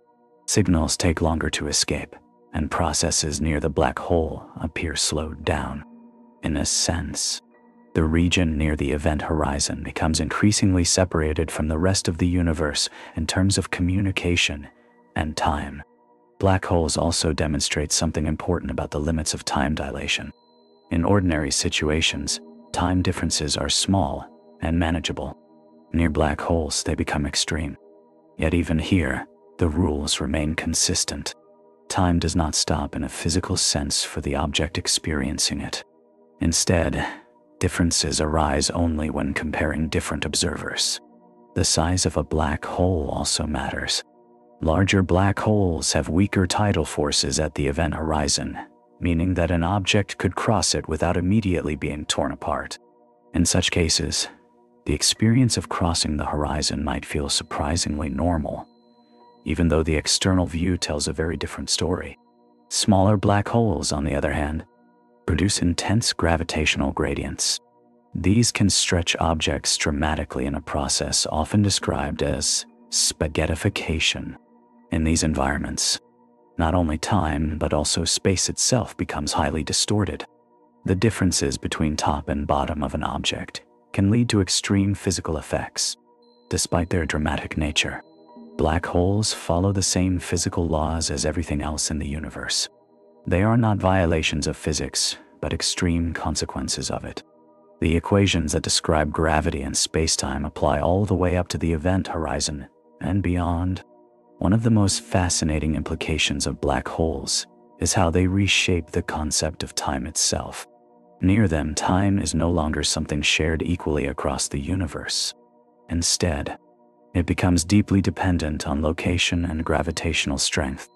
Signals take longer to escape, and processes near the black hole appear slowed down. In a sense, the region near the event horizon becomes increasingly separated from the rest of the universe in terms of communication and time. Black holes also demonstrate something important about the limits of time dilation. In ordinary situations, time differences are small and manageable. Near black holes, they become extreme. Yet even here, the rules remain consistent. Time does not stop in a physical sense for the object experiencing it. Instead, Differences arise only when comparing different observers. The size of a black hole also matters. Larger black holes have weaker tidal forces at the event horizon, meaning that an object could cross it without immediately being torn apart. In such cases, the experience of crossing the horizon might feel surprisingly normal, even though the external view tells a very different story. Smaller black holes, on the other hand, produce intense gravitational gradients. These can stretch objects dramatically in a process often described as spaghettification. In these environments, not only time but also space itself becomes highly distorted. The differences between top and bottom of an object can lead to extreme physical effects. Despite their dramatic nature, black holes follow the same physical laws as everything else in the universe. They are not violations of physics, but extreme consequences of it. The equations that describe gravity and spacetime apply all the way up to the event horizon and beyond. One of the most fascinating implications of black holes is how they reshape the concept of time itself. Near them, time is no longer something shared equally across the universe. Instead, it becomes deeply dependent on location and gravitational strength.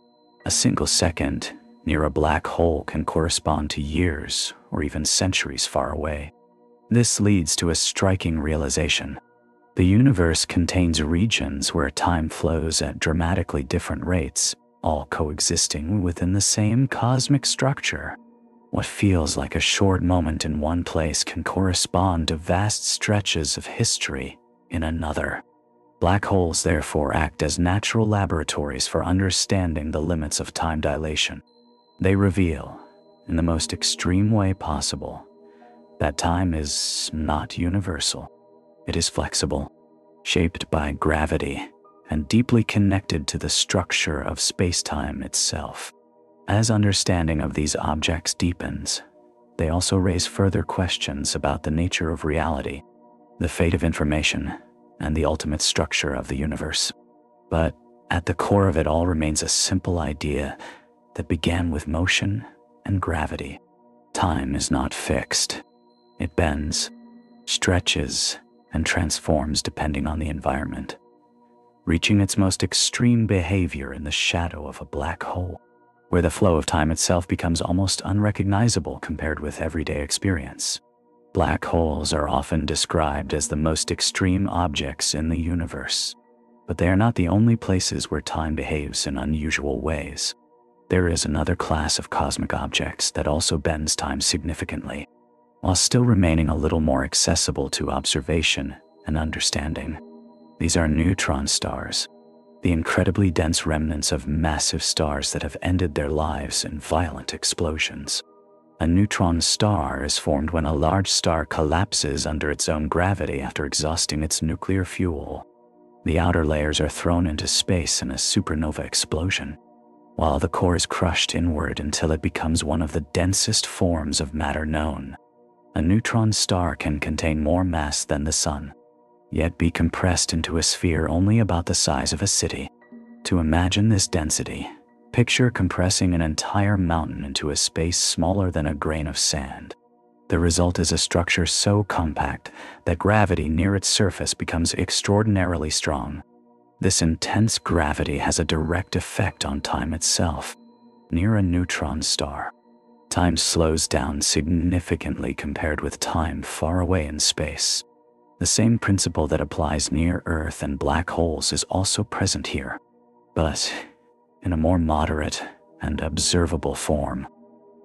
A single second near a black hole can correspond to years or even centuries far away. This leads to a striking realization. The universe contains regions where time flows at dramatically different rates, all coexisting within the same cosmic structure. What feels like a short moment in one place can correspond to vast stretches of history in another. Black holes therefore act as natural laboratories for understanding the limits of time dilation. They reveal, in the most extreme way possible, that time is not universal. It is flexible, shaped by gravity, and deeply connected to the structure of spacetime itself. As understanding of these objects deepens, they also raise further questions about the nature of reality, the fate of information, and the ultimate structure of the universe. But at the core of it all remains a simple idea that began with motion and gravity. Time is not fixed. It bends, stretches, and transforms depending on the environment, reaching its most extreme behavior in the shadow of a black hole, where the flow of time itself becomes almost unrecognizable compared with everyday experience. Black holes are often described as the most extreme objects in the universe, but they are not the only places where time behaves in unusual ways. There is another class of cosmic objects that also bends time significantly, while still remaining a little more accessible to observation and understanding. These are neutron stars, the incredibly dense remnants of massive stars that have ended their lives in violent explosions. A neutron star is formed when a large star collapses under its own gravity after exhausting its nuclear fuel. The outer layers are thrown into space in a supernova explosion, while the core is crushed inward until it becomes one of the densest forms of matter known. A neutron star can contain more mass than the sun, yet be compressed into a sphere only about the size of a city. To imagine this density, picture compressing an entire mountain into a space smaller than a grain of sand. The result is a structure so compact that gravity near its surface becomes extraordinarily strong. This intense gravity has a direct effect on time itself. Near a neutron star, time slows down significantly compared with time far away in space. The same principle that applies near Earth and black holes is also present here, but in a more moderate and observable form.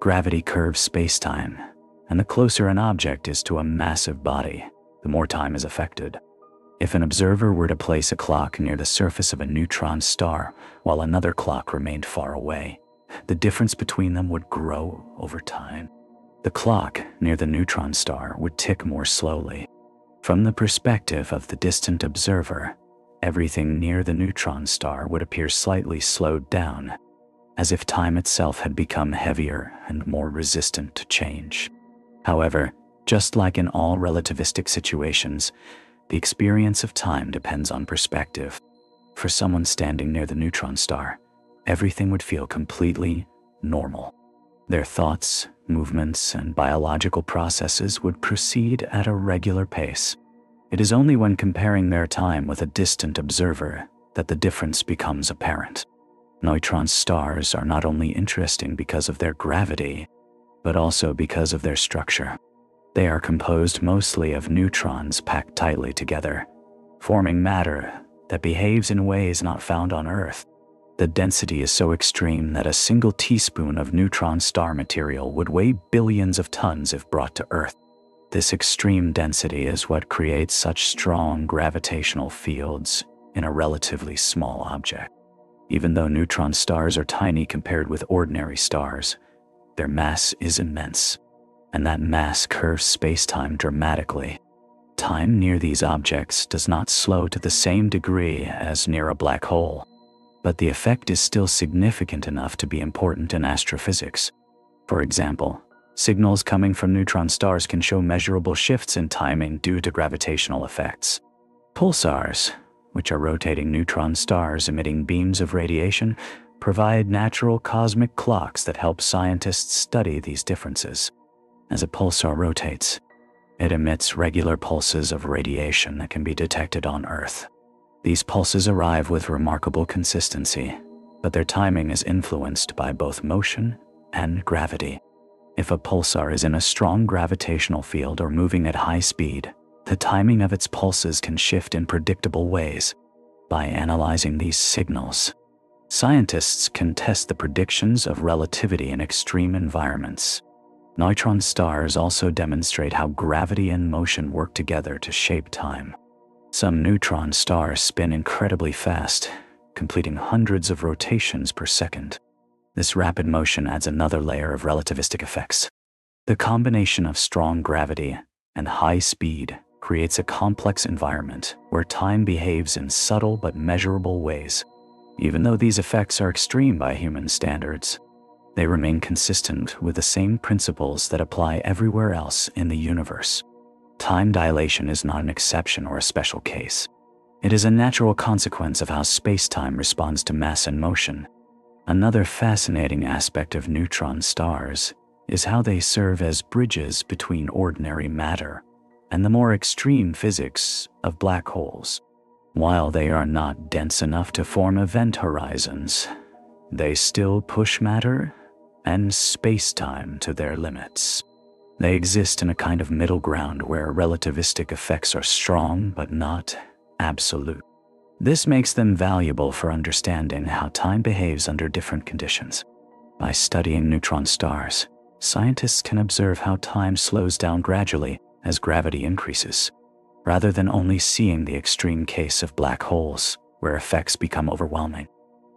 Gravity curves spacetime, and the closer an object is to a massive body, the more time is affected. If an observer were to place a clock near the surface of a neutron star while another clock remained far away, the difference between them would grow over time. The clock near the neutron star would tick more slowly. From the perspective of the distant observer, everything near the neutron star would appear slightly slowed down, as if time itself had become heavier and more resistant to change. However, just like in all relativistic situations, the experience of time depends on perspective. For someone standing near the neutron star, everything would feel completely normal. Their thoughts, movements, and biological processes would proceed at a regular pace. It is only when comparing their time with a distant observer that the difference becomes apparent. Neutron stars are not only interesting because of their gravity, but also because of their structure. They are composed mostly of neutrons packed tightly together, forming matter that behaves in ways not found on Earth. The density is so extreme that a single teaspoon of neutron star material would weigh billions of tons if brought to Earth. This extreme density is what creates such strong gravitational fields in a relatively small object. Even though neutron stars are tiny compared with ordinary stars, their mass is immense, and that mass curves space-time dramatically. Time near these objects does not slow to the same degree as near a black hole, but the effect is still significant enough to be important in astrophysics. For example, signals coming from neutron stars can show measurable shifts in timing due to gravitational effects. Pulsars, which are rotating neutron stars emitting beams of radiation, provide natural cosmic clocks that help scientists study these differences. As a pulsar rotates, it emits regular pulses of radiation that can be detected on Earth. These pulses arrive with remarkable consistency, but their timing is influenced by both motion and gravity. If a pulsar is in a strong gravitational field or moving at high speed, the timing of its pulses can shift in predictable ways. By analyzing these signals, scientists can test the predictions of relativity in extreme environments. Neutron stars also demonstrate how gravity and motion work together to shape time. Some neutron stars spin incredibly fast, completing hundreds of rotations per second. This rapid motion adds another layer of relativistic effects. The combination of strong gravity and high speed creates a complex environment where time behaves in subtle but measurable ways. Even though these effects are extreme by human standards, they remain consistent with the same principles that apply everywhere else in the universe. Time dilation is not an exception or a special case. It is a natural consequence of how space-time responds to mass and motion. Another fascinating aspect of neutron stars is how they serve as bridges between ordinary matter and the more extreme physics of black holes. While they are not dense enough to form event horizons, they still push matter and space-time to their limits. They exist in a kind of middle ground where relativistic effects are strong but not absolute. This makes them valuable for understanding how time behaves under different conditions. By studying neutron stars, scientists can observe how time slows down gradually as gravity increases, rather than only seeing the extreme case of black holes, where effects become overwhelming.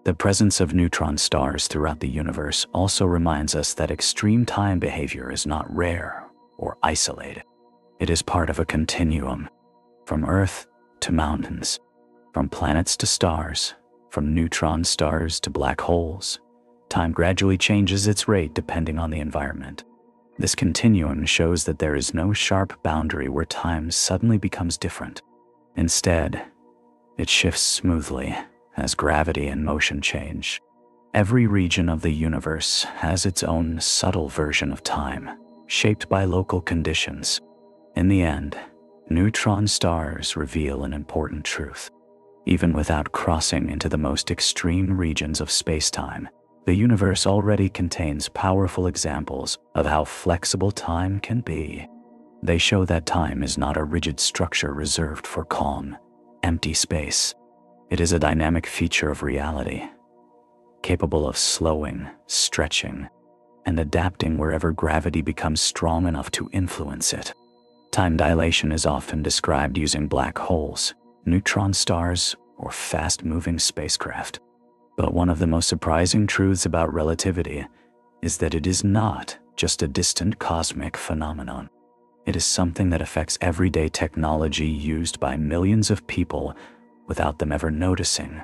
The presence of neutron stars throughout the universe also reminds us that extreme time behavior is not rare or isolated. It is part of a continuum, from Earth to mountains, from planets to stars, from neutron stars to black holes. Time gradually changes its rate depending on the environment. This continuum shows that there is no sharp boundary where time suddenly becomes different. Instead, it shifts smoothly as gravity and motion change. Every region of the universe has its own subtle version of time, shaped by local conditions. In the end, neutron stars reveal an important truth. Even without crossing into the most extreme regions of space-time, the universe already contains powerful examples of how flexible time can be. They show that time is not a rigid structure reserved for calm, empty space. It is a dynamic feature of reality, capable of slowing, stretching, and adapting wherever gravity becomes strong enough to influence it. Time dilation is often described using black holes, neutron stars, or fast-moving spacecraft. But one of the most surprising truths about relativity is that it is not just a distant cosmic phenomenon. It is something that affects everyday technology used by millions of people without them ever noticing.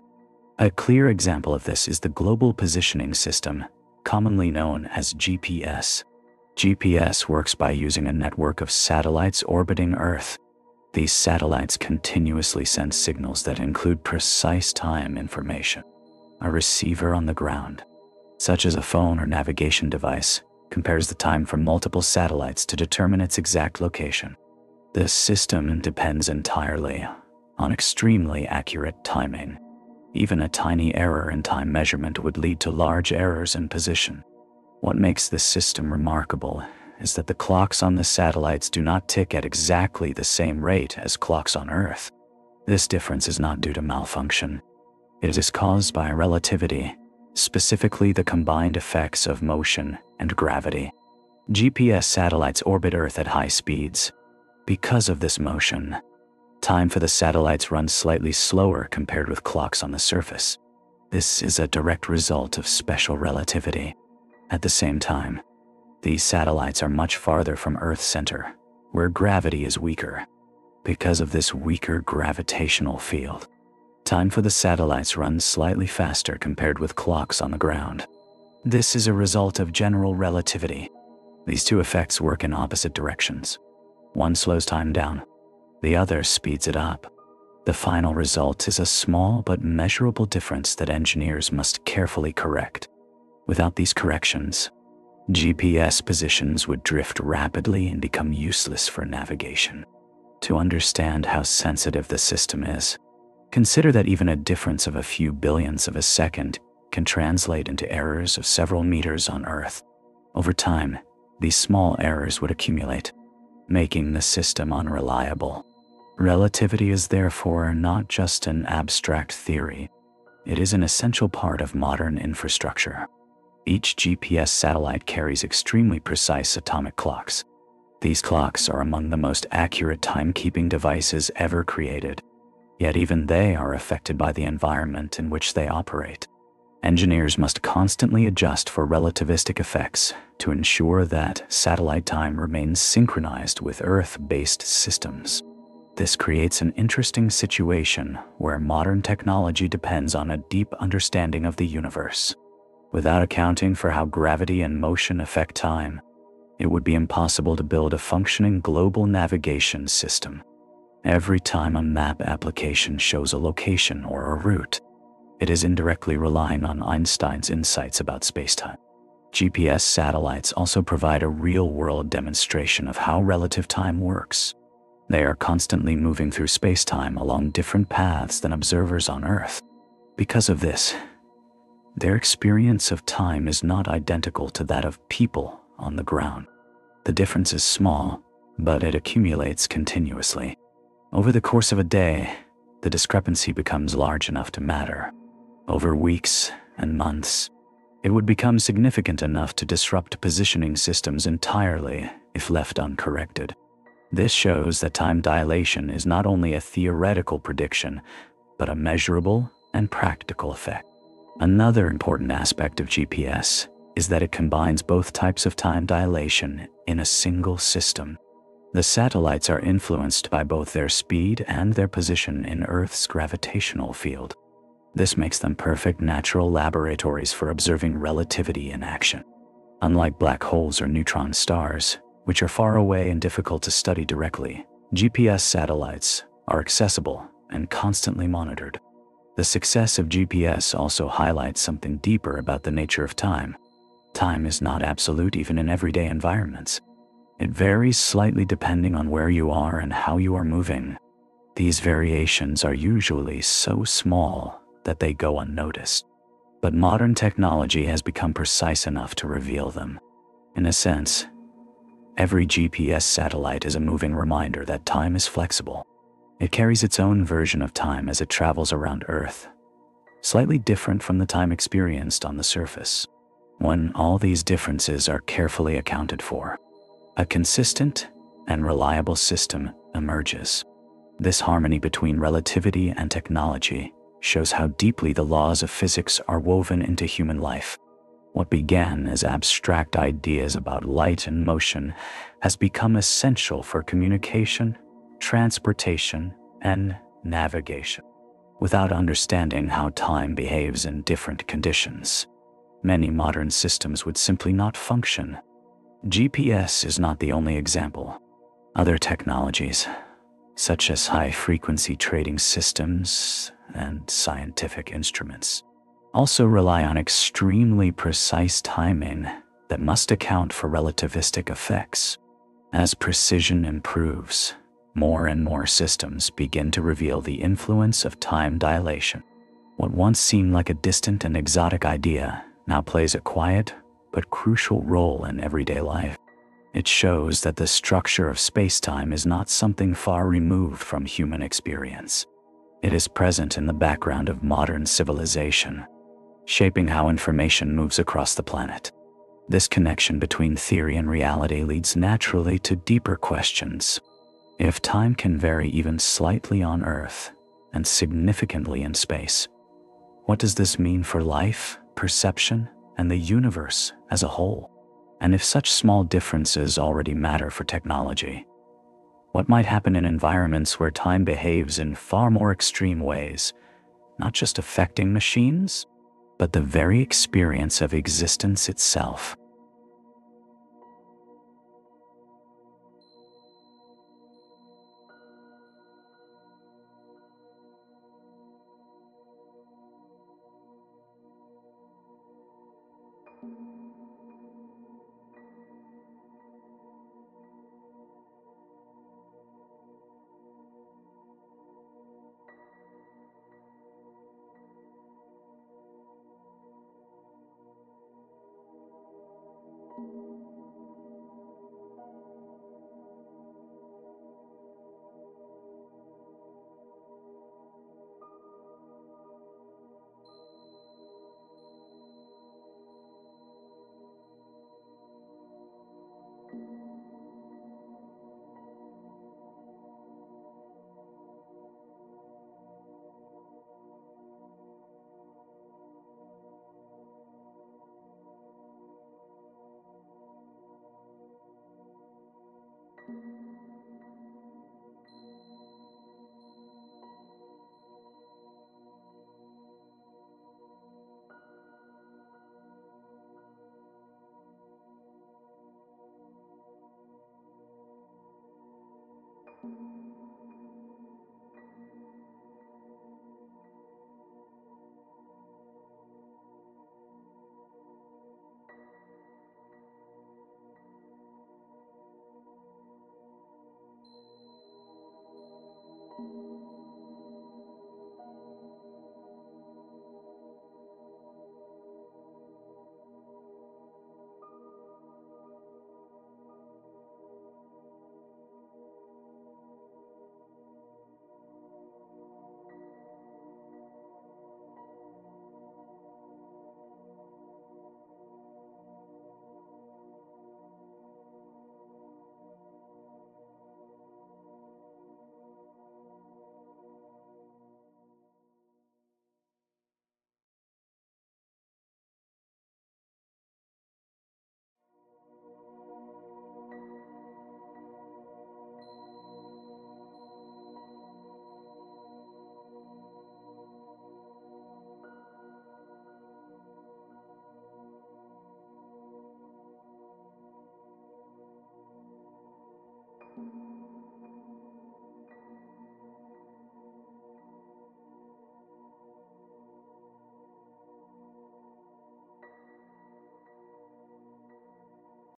A clear example of this is the Global Positioning System, commonly known as GPS. GPS works by using a network of satellites orbiting Earth. These satellites continuously send signals that include precise time information. A receiver on the ground, such as a phone or navigation device, compares the time from multiple satellites to determine its exact location. This system depends entirely on extremely accurate timing. Even a tiny error in time measurement would lead to large errors in position. What makes this system remarkable is that the clocks on the satellites do not tick at exactly the same rate as clocks on Earth. This difference is not due to malfunction. It is caused by relativity, specifically the combined effects of motion and gravity. GPS satellites orbit Earth at high speeds. Because of this motion, time for the satellites runs slightly slower compared with clocks on the surface. This is a direct result of special relativity. At the same time, these satellites are much farther from Earth's center, where gravity is weaker. Because of this weaker gravitational field, time for the satellites runs slightly faster compared with clocks on the ground. This is a result of general relativity. These two effects work in opposite directions. One slows time down, the other speeds it up. The final result is a small but measurable difference that engineers must carefully correct. Without these corrections, GPS positions would drift rapidly and become useless for navigation. To understand how sensitive the system is, consider that even a difference of a few billionths of a second can translate into errors of several meters on Earth. Over time, these small errors would accumulate, making the system unreliable. Relativity is therefore not just an abstract theory. It is an essential part of modern infrastructure. Each GPS satellite carries extremely precise atomic clocks. These clocks are among the most accurate timekeeping devices ever created. Yet even they are affected by the environment in which they operate. Engineers must constantly adjust for relativistic effects to ensure that satellite time remains synchronized with Earth-based systems. This creates an interesting situation where modern technology depends on a deep understanding of the universe. Without accounting for how gravity and motion affect time, it would be impossible to build a functioning global navigation system. Every time a map application shows a location or a route, it is indirectly relying on Einstein's insights about spacetime. GPS satellites also provide a real-world demonstration of how relative time works. They are constantly moving through spacetime along different paths than observers on Earth. Because of this, their experience of time is not identical to that of people on the ground. The difference is small, but it accumulates continuously. Over the course of a day, the discrepancy becomes large enough to matter. Over weeks and months, it would become significant enough to disrupt positioning systems entirely if left uncorrected. This shows that time dilation is not only a theoretical prediction, but a measurable and practical effect. Another important aspect of GPS is that it combines both types of time dilation in a single system. The satellites are influenced by both their speed and their position in Earth's gravitational field. This makes them perfect natural laboratories for observing relativity in action. Unlike black holes or neutron stars, which are far away and difficult to study directly, GPS satellites are accessible and constantly monitored. The success of GPS also highlights something deeper about the nature of time. Time is not absolute even in everyday environments. It varies slightly depending on where you are and how you are moving. These variations are usually so small that they go unnoticed. But modern technology has become precise enough to reveal them. In a sense, every GPS satellite is a moving reminder that time is flexible. It carries its own version of time as it travels around Earth, slightly different from the time experienced on the surface. When all these differences are carefully accounted for, a consistent and reliable system emerges. This harmony between relativity and technology shows how deeply the laws of physics are woven into human life. What began as abstract ideas about light and motion has become essential for communication, transportation, and navigation. Without understanding how time behaves in different conditions, many modern systems would simply not function. GPS is not the only example. Other technologies, such as high-frequency trading systems and scientific instruments, also rely on extremely precise timing that must account for relativistic effects. As precision improves, more and more systems begin to reveal the influence of time dilation. What once seemed like a distant and exotic idea now plays a quiet but crucial role in everyday life. It shows that the structure of spacetime is not something far removed from human experience. It is present in the background of modern civilization, shaping how information moves across the planet. This connection between theory and reality leads naturally to deeper questions. If time can vary even slightly on Earth and significantly in space, what does this mean for life, perception, and the universe as a whole? And if such small differences already matter for technology, what might happen in environments where time behaves in far more extreme ways, not just affecting machines, but the very experience of existence itself?